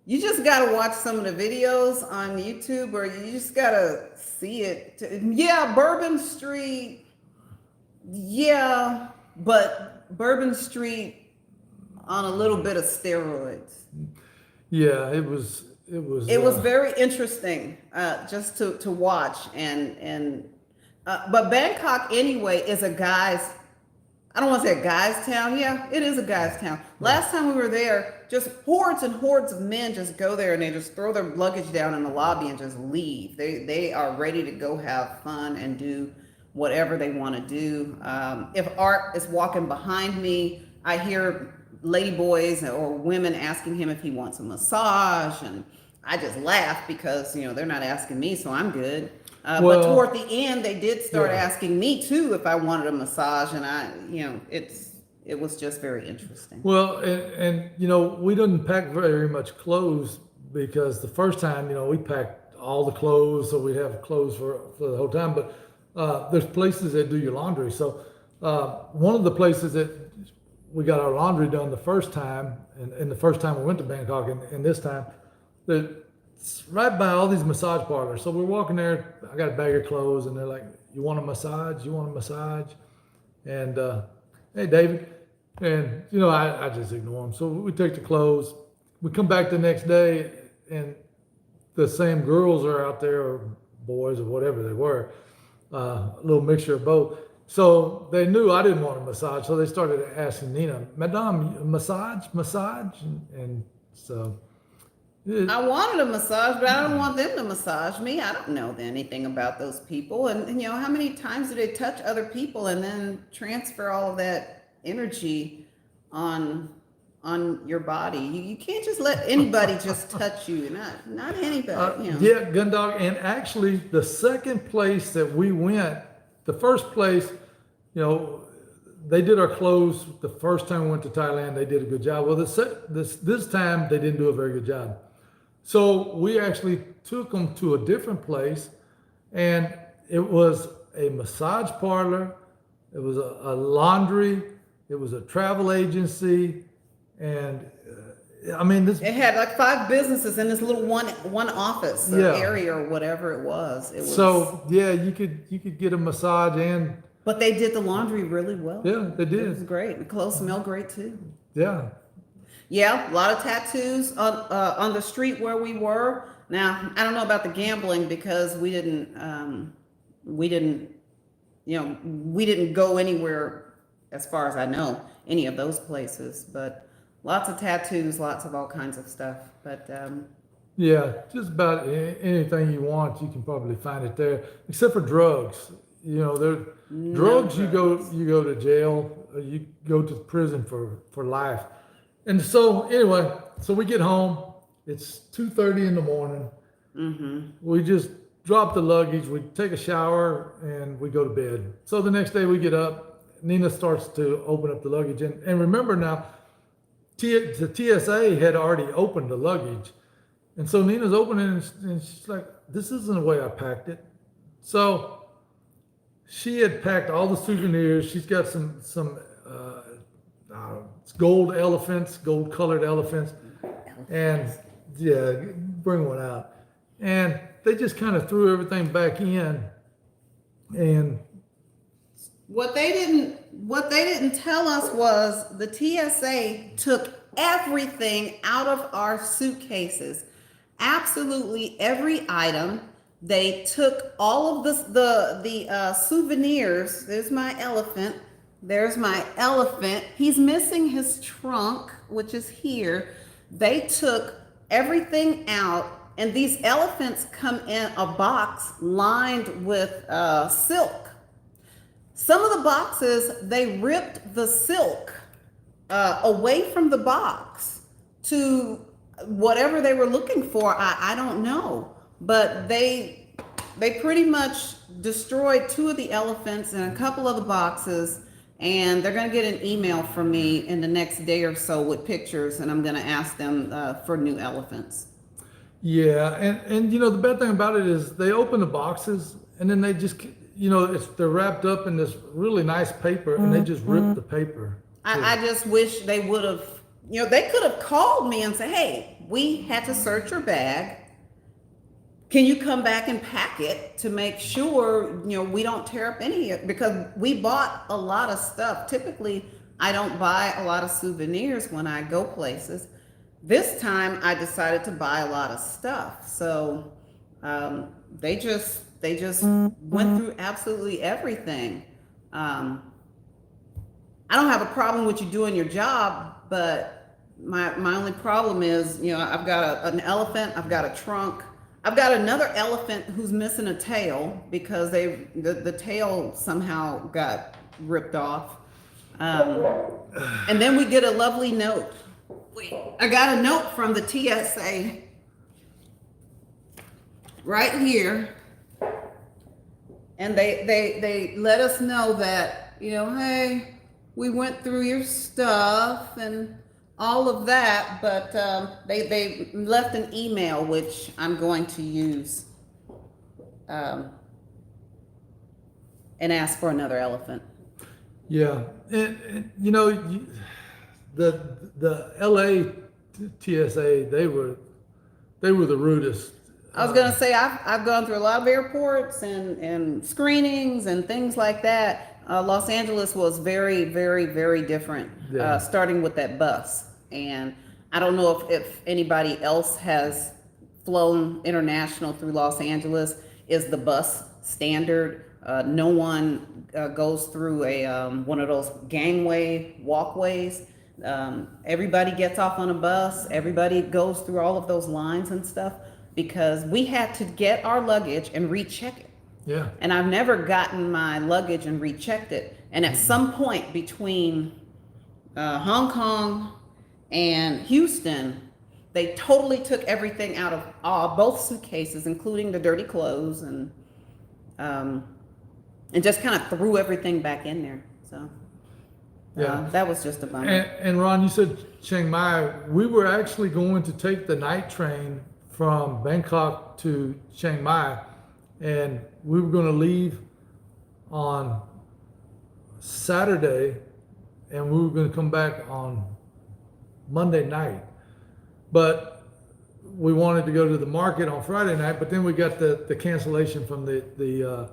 you just gotta watch some of the videos on YouTube, or you just gotta see it. Yeah, Bourbon Street. Yeah, but Bourbon Street on a little bit of steroids. Yeah, it was very interesting just to watch, but Bangkok anyway is a guy's, I don't want to say a guy's town. Yeah, it is a guy's town. Last time we were there, just hordes and hordes of men just go there and they just throw their luggage down in the lobby and just leave. They are ready to go have fun and do whatever they want to do. If Art is walking behind me, I hear lady boys or women asking him if he wants a massage, and I just laugh because they're not asking me, so I'm good. But toward the end, they did start asking me too if I wanted a massage, and it was just very interesting. Well, and we didn't pack very much clothes because the first time we packed all the clothes, so we'd have clothes for the whole time. But there's places that do your laundry. So one of the places that we got our laundry done the first time, and the first time we went to Bangkok, and this time, it's right by all these massage parlors. So we're walking there. I got a bag of clothes, and they're like, "You want a massage? You want a massage?" And hey, David, and I just ignore them. So we take the clothes. We come back the next day, and the same girls are out there, or boys, or whatever they were, a little mixture of both. So they knew I didn't want a massage, so they started asking Nina, "Madame, massage?" And so. I wanted a massage, but I don't want them to massage me. I don't know anything about those people. And how many times do they touch other people and then transfer all of that energy on your body? You can't just let anybody just touch you. Not anybody. Yeah, Gundog. And actually, the second place that we went, the first place, they did our clothes the first time we went to Thailand. They did a good job. Well, this time they didn't do a very good job. So we actually took them to a different place, and it was a massage parlor, it was a laundry, it was a travel agency, and it had like 5 businesses in this little one office or area or whatever it was. So you could get a massage but they did the laundry really well. Yeah, they did. It was great. The clothes smell great too. Yeah. Yeah, a lot of tattoos on the street where we were. Now, I don't know about the gambling because we didn't we didn't, we didn't go anywhere, as far as I know, any of those places, but lots of tattoos, lots of all kinds of stuff. But Yeah, just about anything you want, you can probably find it there, except for drugs. There no drugs. You drugs. go to jail, you go to prison for life. And so anyway, so we get home. It's 2:30 in the morning. We just drop the luggage. We take a shower and we go to bed. So the next day we get up. Nina starts to open up the luggage, and remember now, the TSA had already opened the luggage. And so Nina's opening it, and she's like, this isn't the way I packed it. So she had packed all the souvenirs. She's got some gold elephants, gold colored elephants. And yeah, bring one out. And they just kind of threw everything back in. And What they didn't tell us was the TSA took everything out of our suitcases. Absolutely every item. They took all of the souvenirs. There's my elephant. There's my elephant. He's missing his trunk, which is here. They took everything out, and these elephants come in a box lined with silk. Some of the boxes, they ripped the silk away from the box to whatever they were looking for. I don't know, but they pretty much destroyed 2 of the elephants and a couple of the boxes, and they're going to get an email from me in the next day or so with pictures, and I'm going to ask them for new elephants. yeah, and the bad thing about it is they open the boxes and then they just they're wrapped up in this really nice paper, and they just rip the paper. I just wish they would have, they could have called me and said, hey, we had to search your bag. Can you come back and pack it to make sure, we don't tear up any of it? Because we bought a lot of stuff. Typically, I don't buy a lot of souvenirs when I go places. This time, I decided to buy a lot of stuff. So they just went through absolutely everything. I don't have a problem with you doing your job, but my only problem is, I've got an elephant, I've got a trunk, I've got another elephant who's missing a tail because the tail somehow got ripped off. And then we get a lovely note. I got a note from the TSA right here. And they let us know that, hey, we went through your stuff and all of that, but they left an email, which I'm going to use, and ask for another elephant. Yeah, and the LA TSA, they were the rudest. I was gonna say I've gone through a lot of airports and screenings and things like that. Los Angeles was very, very, very different. Yeah. Starting with that bus, and I don't know if anybody else has flown international through Los Angeles. Is the bus standard? No one goes through a one of those gangway walkways. Everybody gets off on a bus. Everybody goes through all of those lines and stuff, because we had to get our luggage and recheck it. Yeah. And I've never gotten my luggage and rechecked it. And at some point between Hong Kong and Houston, they totally took everything out of both suitcases, including the dirty clothes, and just kind of threw everything back in there. So Yeah. that was just a bummer. And Ron, you said Chiang Mai. We were actually going to take the night train from Bangkok to Chiang Mai, and we were going to leave on Saturday, and we were going to come back on Monday night. But we wanted to go to the market on Friday night, but then we got the cancellation from the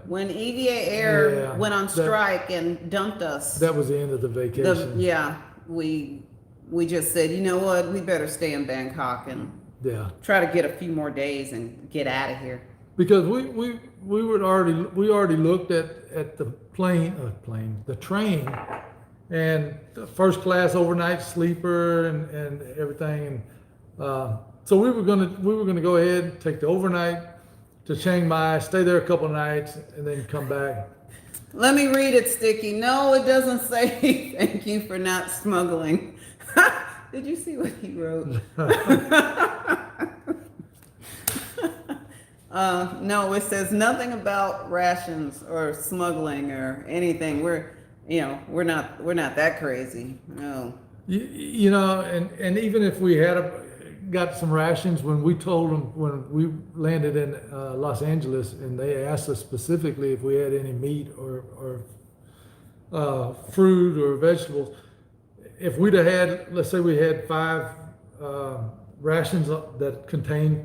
When EVA Air Yeah, went on strike and dumped us, that was the end of the vacation. we just said, you know what, we better stay in Bangkok and Yeah. try to get a few more days and get out of here. because we already looked at the the train, and the first class overnight sleeper and everything, and so we were gonna go ahead and take the overnight to Chiang Mai, stay there a couple of nights, and then come back. Let me read it, Sticky. No, it doesn't say thank you for not smuggling. Did you see what he wrote? No, it says nothing about rations or smuggling or anything. We're not that crazy. No. You know, and even if we had got some rations, when we told them when we landed in Los Angeles, and they asked us specifically if we had any meat or fruit or vegetables, if we'd have had, let's say we had 5 rations that contained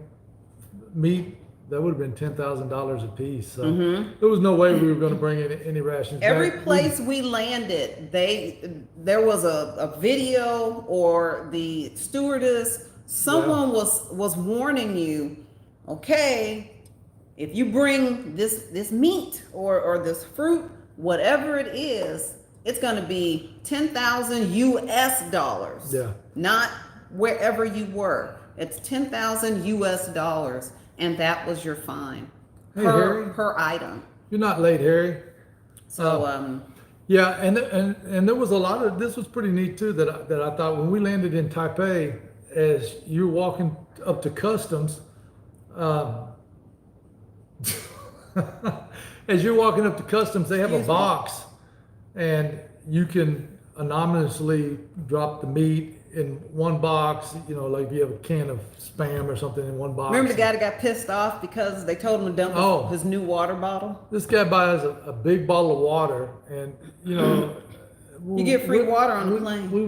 meat, that would have been $10,000 a piece. So there was no way we were going to bring any rations Every back. place we landed, there was a video, or the stewardess, someone was warning you, okay, if you bring this meat or this fruit, whatever it is, it's going to be 10,000 US dollars. Yeah. Not wherever you were. It's 10,000 US dollars, and that was your fine Hey, Harry. per item. You're not late, Harry. So Yeah, and there was a lot of, this was pretty neat too, that I thought when we landed in Taipei, as you're walking up to customs, as you're walking up to customs, they have a box, and you can anonymously drop the meat in one box. You know, like if you have a can of Spam or something in one box. remember the guy that got pissed off because they told him to dump his new water bottle? This guy buys a big bottle of water, and you know, You get free water on the plane. We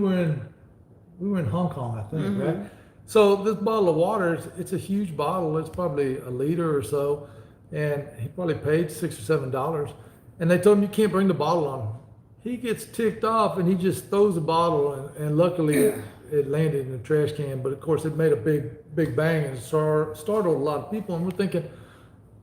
were in Hong Kong, I think, right? So this bottle of water, it's a huge bottle. It's probably a liter or so, and he probably paid $6 or $7. And they told him you can't bring the bottle on him. He gets ticked off, and he just throws the bottle, and luckily it landed in the trash can. But of course, it made a big bang, and startled a lot of people. And we're thinking,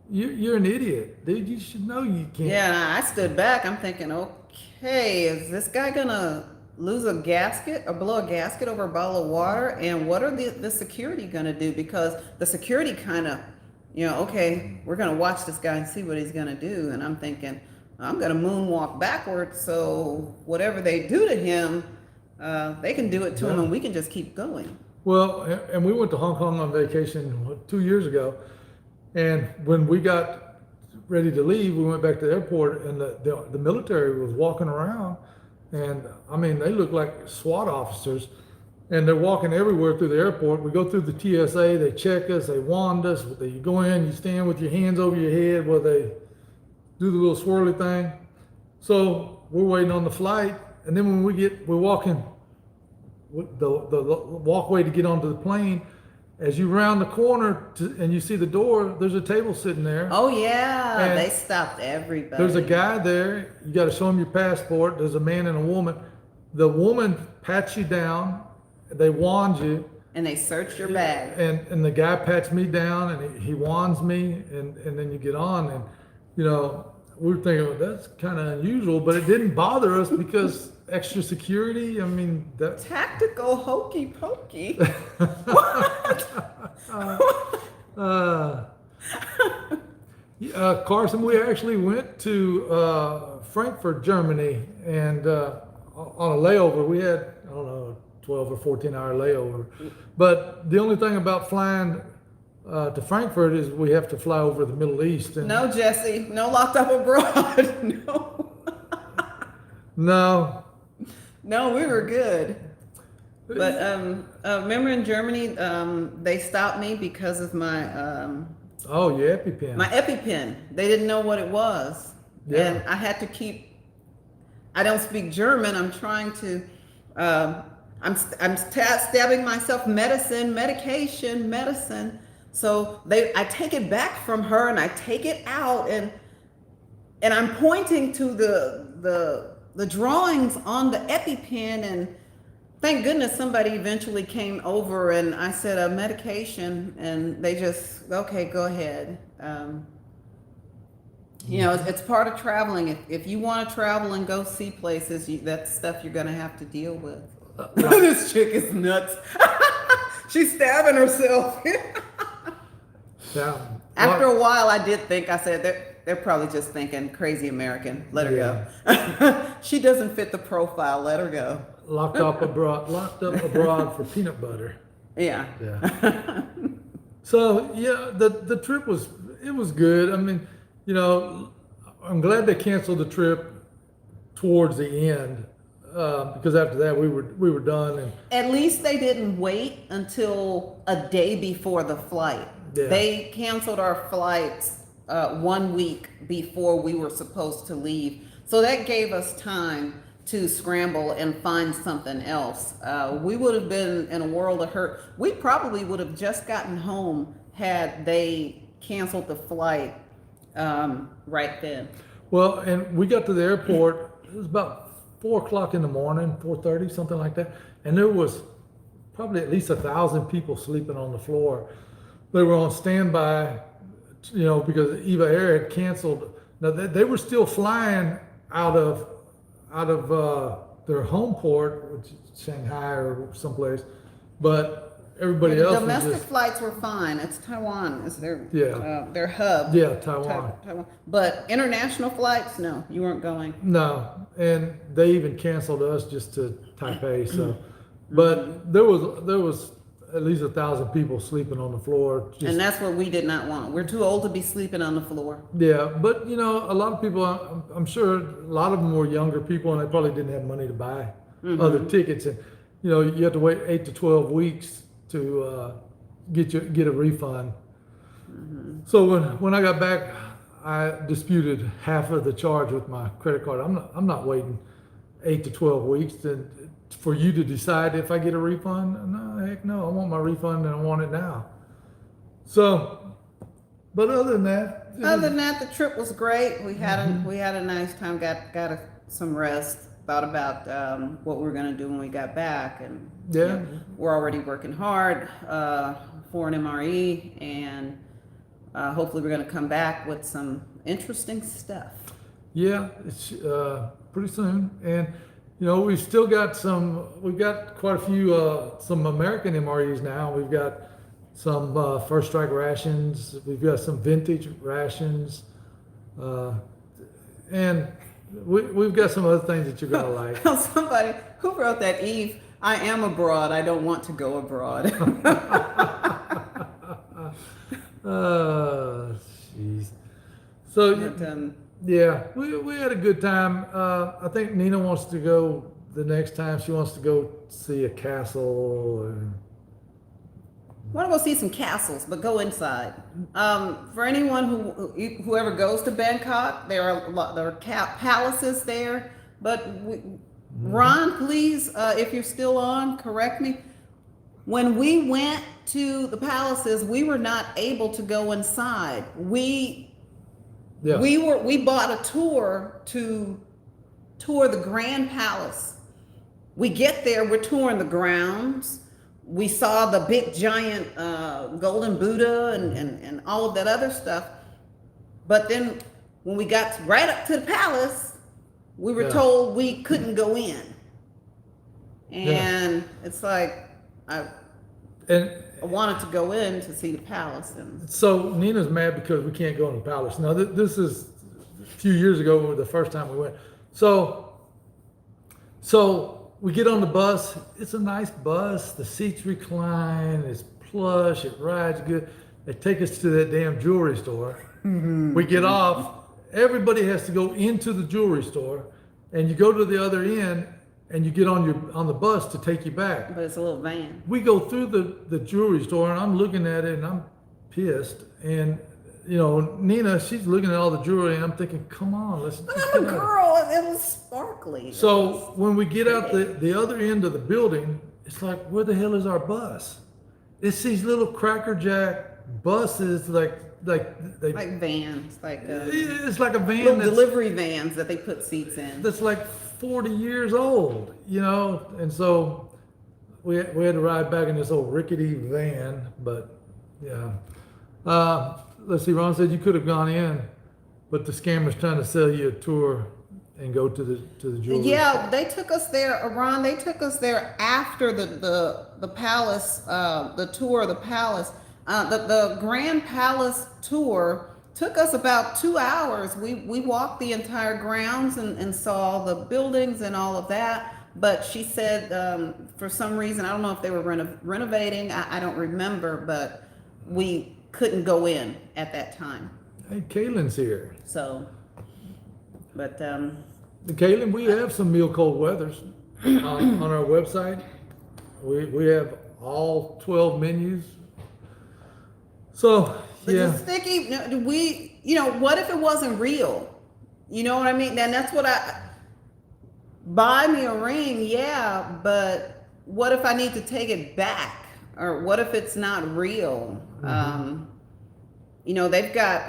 you're an idiot, dude. You should know you can't. Yeah, and I stood back. I'm thinking, okay, is this guy gonna lose a gasket or blow a gasket over a bottle of water? And what are the security gonna do? Because the security kind of, okay, we're gonna watch this guy and see what he's gonna do. And I'm thinking, I'm gonna moonwalk backwards, so whatever they do to him, they can do it to him, and we can just keep going. Well, and we went to Hong Kong on vacation 2 years ago, and when we got ready to leave, we went back to the airport, and the military was walking around, and I mean, they look like SWAT officers, and they're walking everywhere through the airport. We go through the TSA, they check us, they wand us. You go in, you stand with your hands over your head where they do the little swirly thing. So we're waiting on the flight, and then when we're walking the walkway to get onto the plane. As you round the corner and you see the door, there's a table sitting there. Oh yeah, And they stopped everybody. There's a guy there. You got to show him your passport. There's a man and a woman. The woman pats you down. They wand you. And they searched your bag. And the guy pats me down, and he wands me, and then you get on. And we were thinking, well, that's kind of unusual, but it didn't bother us because extra security. I mean, that Tactical hokey pokey. Carson, we actually went to Frankfurt, Germany, and on a layover. We had, I don't know, 12 or 14 hour layover. But the only thing about flying to Frankfurt is we have to fly over the Middle East. And No, Jesse, no locked up abroad. No, we were good. But remember in Germany, they stopped me because of my your EpiPen. my EpiPen. They didn't know what it was, Yeah. and I had to keep. I don't speak German. I'm trying to. I'm stabbing myself medicine. So I take it back from her, and I take it out, and I'm pointing to the drawings on the EpiPen, and Thank goodness somebody eventually came over and I said a medication, and they just, okay, go ahead. It's part of traveling. If you want to travel and go see places, that's stuff you're going to have to deal with. This chick is nuts. She's stabbing herself. Yeah. After a while, I did think, I said, they're probably just thinking, crazy American, let her go. She doesn't fit the profile, let her go. Locked up abroad for peanut butter. Yeah. Yeah. So yeah, the trip was good. I mean, I'm glad they canceled the trip towards the end, because after that we were done. And At least they didn't wait until a day before the flight. Yeah. They canceled our flights 1 week before we were supposed to leave. So that gave us time to scramble and find something else. We would have been in a world of hurt. We probably would have just gotten home had they canceled the flight right then. well, and we got to the airport. It was about 4 o'clock in the morning, 4:30, something like that, and there was probably at least 1,000 people sleeping on the floor. They were on standby, because Eva Air had canceled. Now they were still flying out of their home port, which is Shanghai or someplace, but everybody else was Domestic just, flights were fine. It's Taiwan. It's their Yeah. hub. yeah, Taiwan. Taiwan. But international flights, no, you weren't going. No, and they even canceled us just to Taipei. So, but there was at least 1,000 people sleeping on the floor. And that's what we did not want. We're too old to be sleeping on the floor. Yeah, but a lot of people, I'm sure a lot of them were younger people, and they probably didn't have money to buy other tickets. And you have to wait 8 to 12 weeks to get a refund. So when I got back, I disputed half of the charge with my credit card. I'm not waiting 8 to 12 weeks for you to decide if I get a refund. No, heck no. I want my refund and I want it now. So, but other than that, The trip was great. We had a nice time. Got some rest. Thought about what we were gonna do when we got back, and Yeah. we're already working hard. ForeignMRE, and hopefully we're gonna come back with some interesting stuff. yeah, it's pretty soon. And we've got quite a few some American MREs now. We've got some First Strike rations. We've got some vintage rations, and we've got some other things that you're gonna like. Somebody who wrote that, Eve, I am abroad. I don't want to go abroad. Jeez. So But, yeah, we had a good time. I think Nina wants to go the next time. She wants to go see a castle. I want to go see some castles, but go inside. For anyone whoever goes to Bangkok, there are palaces there. But Ron, please, if you're still on, correct me. When we went to the palaces, we were not able to go inside. We bought a tour to tour the Grand Palace. We get there, we're touring the grounds. We saw the big giant golden Buddha and all of that other stuff. But then when we got right up to the palace, we were told we couldn't go in. And it's like, I wanted to go in to see the palace. And So Nina's mad because we can't go in the palace. Now this is a few years ago, the first time we went. So we get on the bus. It's a nice bus. The seats recline. It's plush. It rides good. They take us to that damn jewelry store. We get off. Everybody has to go into the jewelry store, and you go to the other end, and you get on the bus to take you back. but it's a little van. We go through the jewelry store, and I'm looking at it, and I'm pissed. And Nina, she's looking at all the jewelry, and I'm thinking, come on, let's just I'm a get out. girl. It was sparkly. So when we get out the other end of the building, it's like, where the hell is our bus? It's these little crackerjack buses, like vans, it's like a van little delivery vans that they put seats in. that's like 40 years old, and so we had to ride back in this old rickety van, but yeah. Let's see. Ron said you could have gone in, but the scammer's trying to sell you a tour and go to the jewelry. Yeah, they took us there, Ron. They took us there after the palace, the tour of the palace. The Grand Palace tour took us about 2 hours. We walked the entire grounds and saw the buildings and all of that. But she said for some reason, I don't know if they were renovating. I don't remember, but we couldn't go in at that time. Hey, Kaylin's here. So, but Kaylin, we have some meal cold weathers on our website. We have all 12 menus. So, but yeah. the sticky, what if it wasn't real? You know what I mean? And that's what buy me a ring, yeah, but what if I need to take it back? Or what if it's not real? Mm-hmm. They've got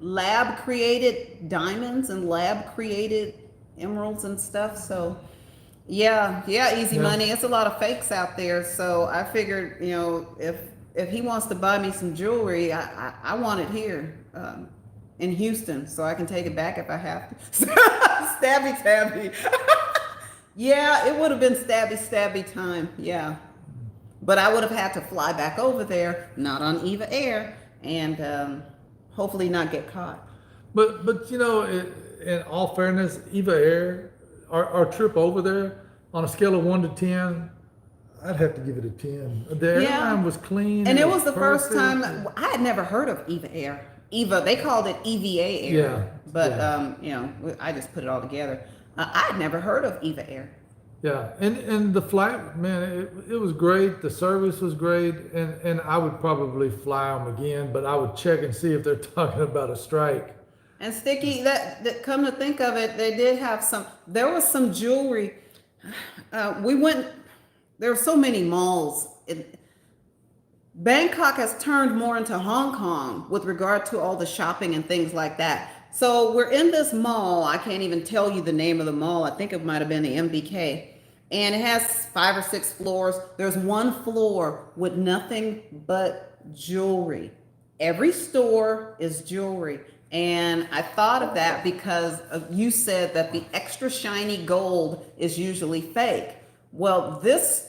lab created diamonds and lab created emeralds and stuff. So yeah, easy money. It's a lot of fakes out there. So I figured, if he wants to buy me some jewelry, I want it here in Houston, so I can take it back if I have to. Stabby. Yeah, it would have been stabby time. Yeah. But I would have had to fly back over there, not on Eva Air, and hopefully not get caught. But in all fairness, Eva Air, our trip over there, on a scale of 1 to 10, I'd have to give it a 10. The airline was clean. And it was the perfect. first time, I had never heard of Eva Air. They called it EVA Air. Yeah. But, yeah. I just put it all together. I had never heard of Eva Air. Yeah, and the flight, man, it was great. The service was great, and I would probably fly them again, but I would check and see if they're talking about a strike. And Sticky, that come to think of it, they did have there was some jewelry. There were so many malls. Bangkok has turned more into Hong Kong with regard to all the shopping and things like that. So we're in this mall. I can't even tell you the name of the mall. I think it might have been the MBK. And it has 5 or 6 floors. There's one floor with nothing but jewelry. Every store is jewelry. And I thought of that because you said that the extra shiny gold is usually fake. Well, there's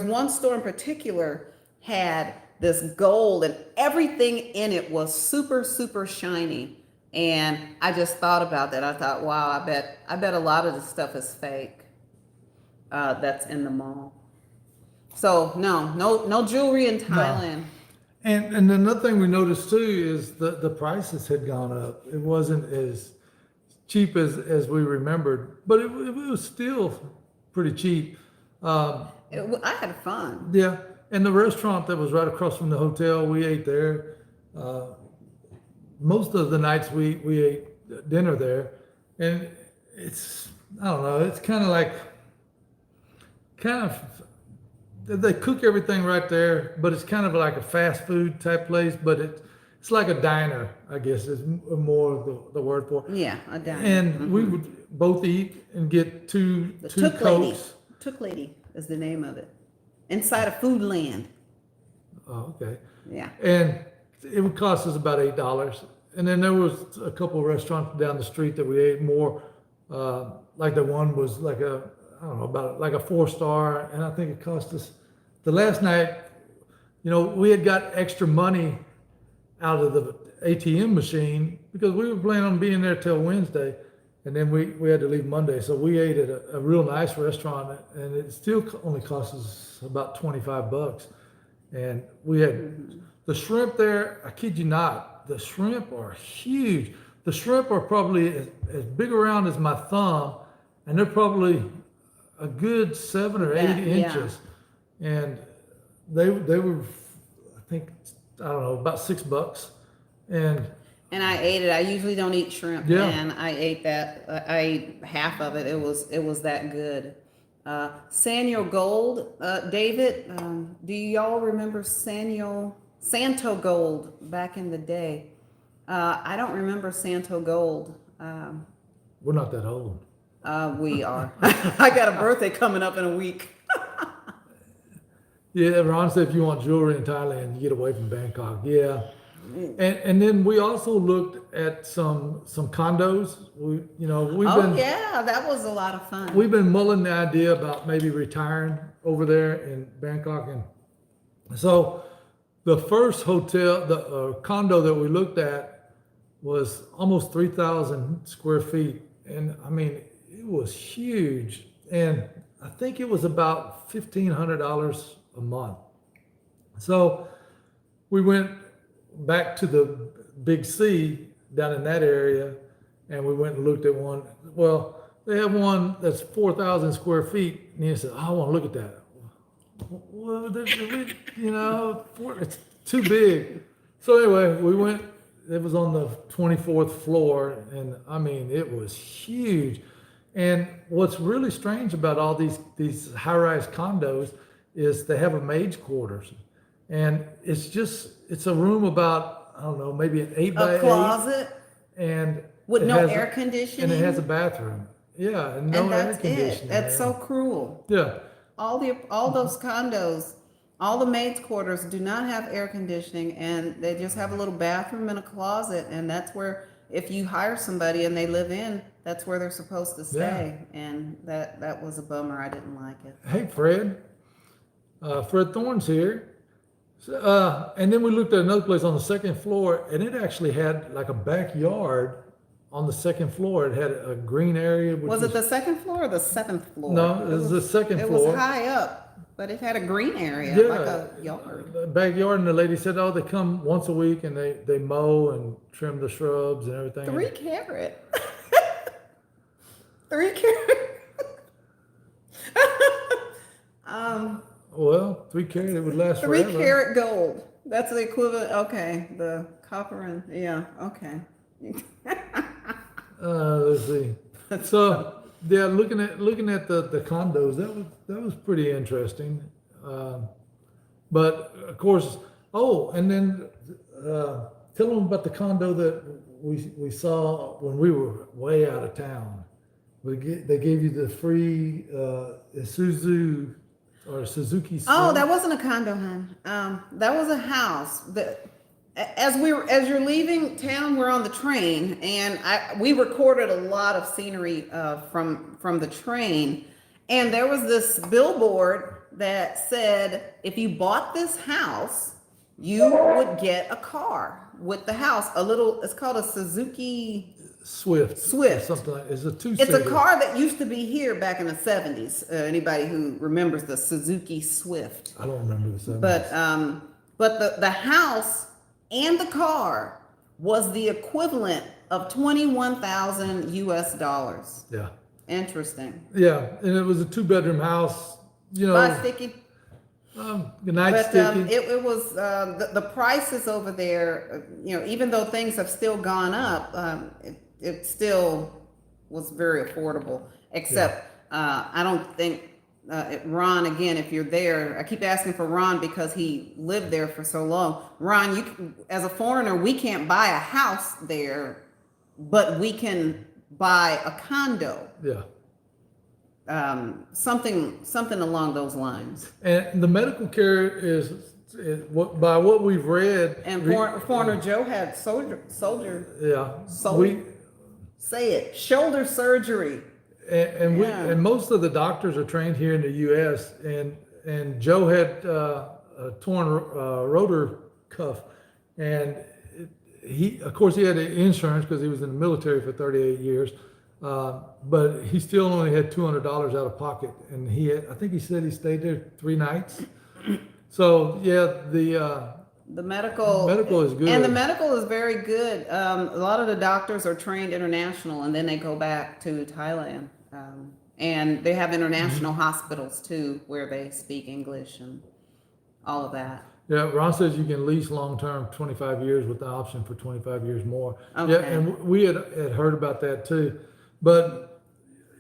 one store in particular had this gold and everything in it was super, super shiny. And I just thought about that. I thought, wow, I bet a lot of the stuff is fake that's in the mall. So no jewelry in Thailand. No. And another thing we noticed too is the prices had gone up. It wasn't as cheap as we remembered, but it was still pretty cheap. I had fun. Yeah, and the restaurant that was right across from the hotel, we ate there. Most of the nights we ate dinner there, and I don't know, it's kind of they cook everything right there, but it's kind of like a fast food type place, but it's like a diner, I guess is more the word for it. Yeah, a diner. And we would both eat and get two Tuk Cokes. Tuk Lady is the name of it. Inside of Foodland. Oh, okay. Yeah. And it would cost us about $8. And then there was a couple of restaurants down the street that we ate more. Like the one was like about like a 4-star, and I think it cost us the last night. We had got extra money out of the ATM machine because we were planning on being there till Wednesday, and then we had to leave Monday. So we ate at a real nice restaurant, and it still only cost us about $25. And we had the shrimp there. I kid you not, the shrimp are huge. The shrimp are probably as big around as my thumb, and they're probably a good 7 or 8 inches. And they were, I think, I don't know, about $6. And I ate it. I usually don't eat shrimp, and I ate that. I ate half of it. It was that good. Sanyo Gold, David. Do y'all remember Santo Gold back in the day? I don't remember Santo Gold. we're not that old. We are. I got a birthday coming up in a week. Yeah, Ron said if you want jewelry in Thailand, you get away from Bangkok. Yeah. And then we also looked at some condos. We've Oh been yeah, that was a lot of fun. we've been mulling the idea about maybe retiring over there in Bangkok, and so the first hotel, the condo that we looked at was almost 3,000 square feet, and I mean it was huge, and I think it was about $1,500 a month. So we went back to the Big C down in that area, and we went and looked at one. Well, they have one that's 4,000 square feet, and he said, "I want to look at that." Well, it's too big. So anyway, we went. It was on the 24th floor, and I mean, it was huge. And what's really strange about all these high-rise condos is they have a maid's quarters, and it's a room about, I don't know, maybe an 8 by 8, closet and with it no has air conditioning, and it has a bathroom. Yeah, and no and air that's conditioning. it. That's so cruel. Yeah. All those condos, all the maids' quarters do not have air conditioning, and they just have a little bathroom and a closet, and that's where, if you hire somebody and they live in, that's where they're supposed to stay. And that was a bummer. I didn't like it. Hey, Fred. Fred Thorne's here. So, and then we looked at another place on the second floor, and it actually had like a backyard on the second floor. It had a green area. Was it the second floor or the seventh floor? No, it was the second It floor. was high up, but it had a green area, Yeah, like a yard. the backyard, and the lady said, "Oh, they come once a week, and they mow and trim the shrubs and everything." 3 carat. 3 carat. Well, 3 carat, it would last 3 forever. carat gold. That's the equivalent. Okay, the copper and okay. Let's see. So yeah, looking at the condos, that was pretty interesting. But of course, and then tell them about the condo that we saw when we were way out of town. They gave you the free Isuzu or Suzuki. Oh, that wasn't a condo, hon. That was a house. As you're leaving town, we're on the train, and we recorded a lot of scenery from the train, and there was this billboard that said if you bought this house, you would get a car with the house. It's called a Suzuki Swift. Swift. Something like it's a two. It's a car that used to be here back in the 70s. Anybody who remembers the Suzuki Swift. I don't remember the 70s. But the house and the car was the equivalent of 21,000 US dollars. Yeah. Interesting. Yeah, and it was a 2-bedroom house. By sticky. Good night, sticky. It was the prices over there. Even though things have still gone up, it still was very affordable. Except I don't think Ron, again, if you're there, I keep asking for Ron because he lived there for so long. Ron, as a foreigner, we can't buy a house there, but we can buy a condo. Yeah. Something along those lines. And the medical care is by what we've read. And foreigner Joe had soldier. Yeah. Say it. Shoulder surgery. And most of the doctors are trained here in the U.S. and Joe had a torn rotor cuff, and he had insurance because he was in the military for 38 years, but he still only had $200 out of pocket, and I think he said he stayed there 3 nights. So yeah, the medical is good, and the medical is very good. A lot of the doctors are trained international, and then they go back to Thailand. And they have international hospitals too, where they speak English and all of that. Yeah, Ron says you can lease long-term 25 years with the option for 25 years more. Okay. Yeah, and we had heard about that too. But,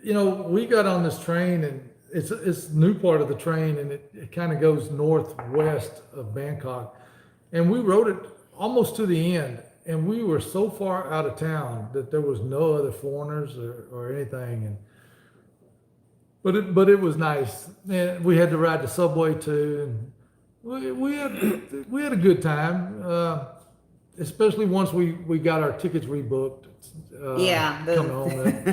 we got on this train, and it's a new part of the train, and it kind of goes northwest of Bangkok. And we rode it almost to the end, and we were so far out of town that there was no other foreigners or anything. but it was nice. And we had to ride the subway too, and we had a good time. Especially once we got our tickets rebooked. Yeah, coming home.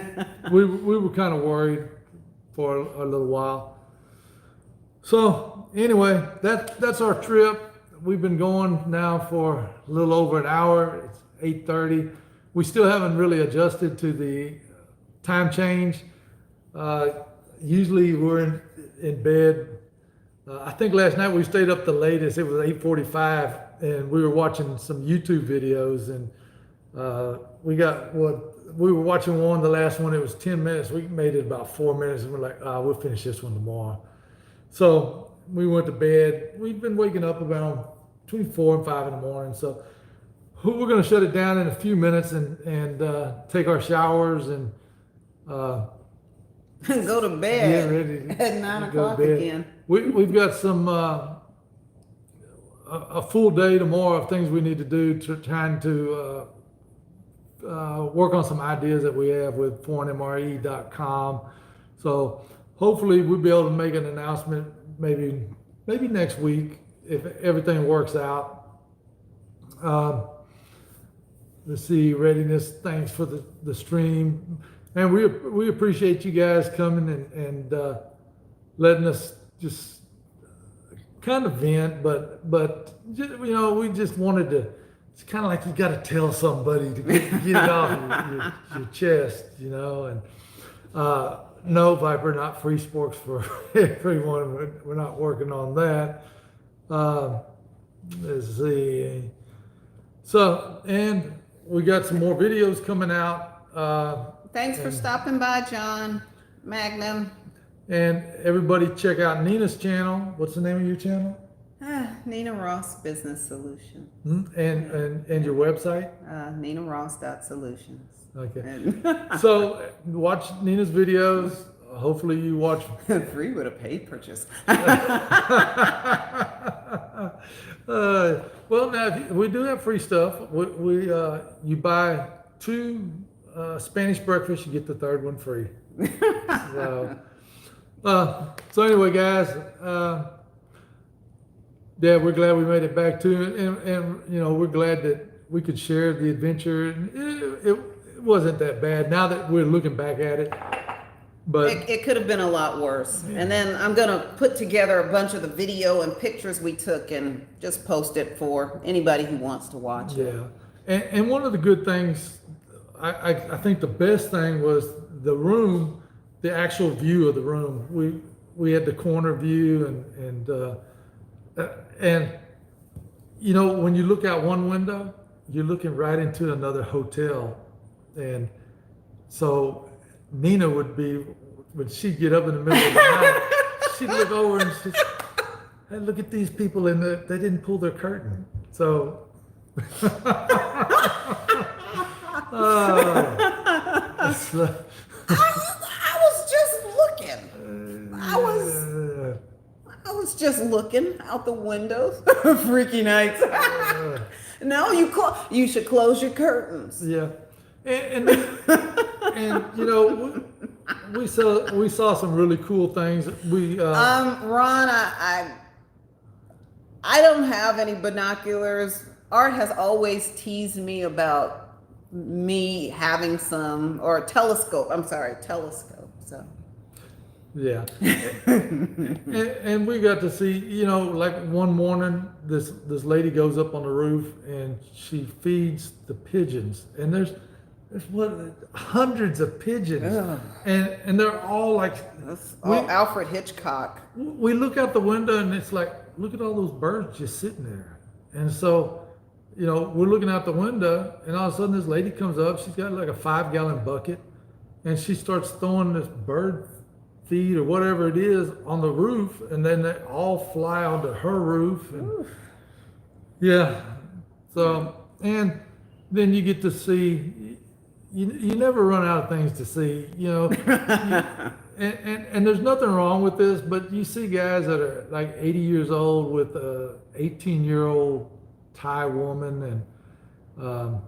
we were kind of worried for a little while. So anyway, that's our trip. We've been going now for a little over an hour. It's 8:30. We still haven't really adjusted to the time change. Usually we're in bed. I think last night we stayed up the latest. It was 8:45, and we were watching some YouTube videos, and we were watching one. The last one, it was 10 minutes. We made it about 4 minutes, and we're like, we'll finish this one tomorrow. So we went to bed. We've been waking up about between 4 and 5 in the morning. So we're going to shut it down in a few minutes and take our showers and go to get bed ready at 9 to go to o'clock bed. again. We've got some a full day tomorrow of things we need to do, trying to work on some ideas that we have with ForeignMRE.com. So hopefully we'll be able to make an announcement maybe next week if everything works out. Let's see, readiness. Thanks for the stream, and we appreciate you guys coming and letting us just kind of vent, but we just wanted to. It's kind of like you got to tell somebody to get it off your chest, and no, Viper, not free sporks for everyone. We're not working on that. Let's see. So, and we got some more videos coming out. Thanks for stopping by, John Magnum. And everybody check out Nina's channel. What's the name of your channel? Nina Ross Business Solution. And your website? NinaRoss.solutions. Okay. So watch Nina's videos. Hopefully you watch. Free with a paid purchase. Well, now we do have free stuff. You buy 2 Spanish breakfasts, you get the 3rd one free. So anyway, guys, yeah, we're glad we made it back to it, and we're glad that we could share the adventure. It wasn't that bad now that we're looking back at it, but it could have been a lot worse. Yeah. And then I'm gonna put together a bunch of the video and pictures we took and just post it for anybody who wants to watch it. Yeah, and one of the good things, I think the best thing was the room, the actual view of the room. We had the corner view, and when you look out one window, you're looking right into another hotel, and so Nina when she'd get up in the middle of the night, she'd look over and she'd, hey, look at these people, and they didn't pull their curtain, so. I was just looking. I was just looking out the windows. Freaky nights. No, you should close your curtains. Yeah, and we saw some really cool things. Ron, I don't have any binoculars. Art has always teased me about me having some, or a telescope. I'm sorry, telescope. So. Yeah, and we got to see, like one morning, this lady goes up on the roof and she feeds the pigeons, and there's hundreds of pigeons, and they're all like Alfred Hitchcock. We look out the window and it's like, look at all those birds just sitting there, and so. We're looking out the window, and all of a sudden this lady comes up. She's got like a 5-gallon bucket, and she starts throwing this bird feed or whatever it is on the roof, and then they all fly onto her roof. And, yeah. So, and then you get to see. You never run out of things to see. And there's nothing wrong with this, but you see guys that are like 80 years old with a 18-year-old Thai woman, and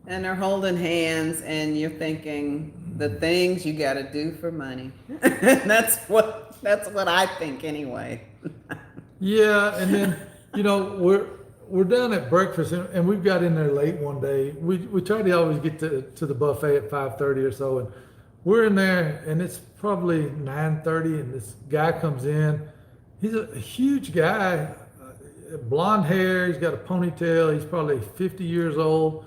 And they're holding hands, and you're thinking the things you got to do for money. That's what I think anyway. Yeah, and then we're down at breakfast, and we've got in there late one day. We try to always get to the buffet at 5:30 or so, and we're in there, and it's probably 9:30, and this guy comes in. He's a huge guy, blonde hair. He's got a ponytail. He's probably 50 years old.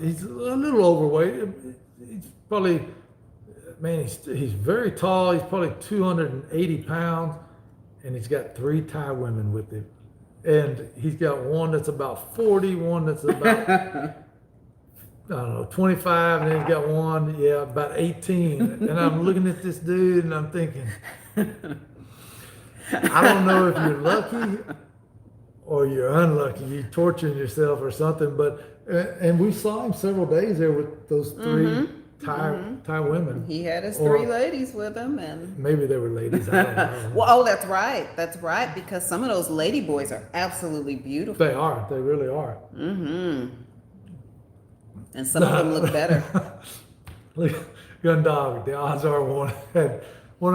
He's a little overweight. He's probably, man, he's very tall. He's probably 280 pounds, and he's got 3 Thai women with him. And he's got one that's about 40, one that's about, I don't know, 25, and then he's got one, about 18. And I'm looking at this dude, and I'm thinking, I don't know if you're lucky or you're unlucky. You're torturing yourself or something. But and we saw him several days there with those 3 Thai women. He had his 3 ladies with him, and maybe they were ladies. I don't know. well, that's right, because some of those lady boys are absolutely beautiful. They are. They really are. And some of them look better. Gun dog. The odds are one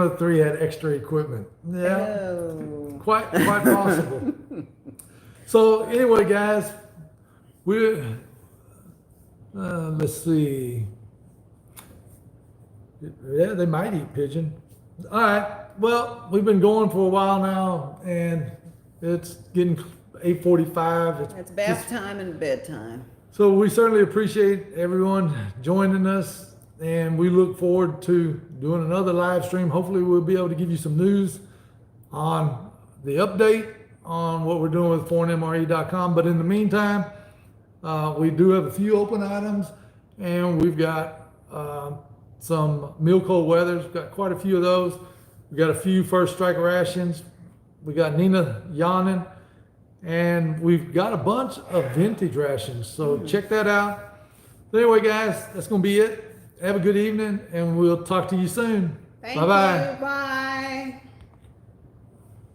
of the 3 had extra equipment. Yeah, Oh. quite possible. So anyway, guys, we're let's see. Yeah, they might eat pigeon. All right. Well, we've been going for a while now, and it's getting 8:45. It's bath time and bedtime. So we certainly appreciate everyone joining us, and we look forward to doing another live stream. Hopefully we'll be able to give you some news on the update on what we're doing with ForeignMRE.com. But in the meantime, we do have a few open items, and we've got some meal cold weathers. We've got quite a few of those. We got a few first strike rations. We got Nina yawning, and we've got a bunch of vintage rations. So check that out. So anyway, guys, that's going to be it. Have a good evening, and we'll talk to you soon. Thank Bye-bye. you. Bye.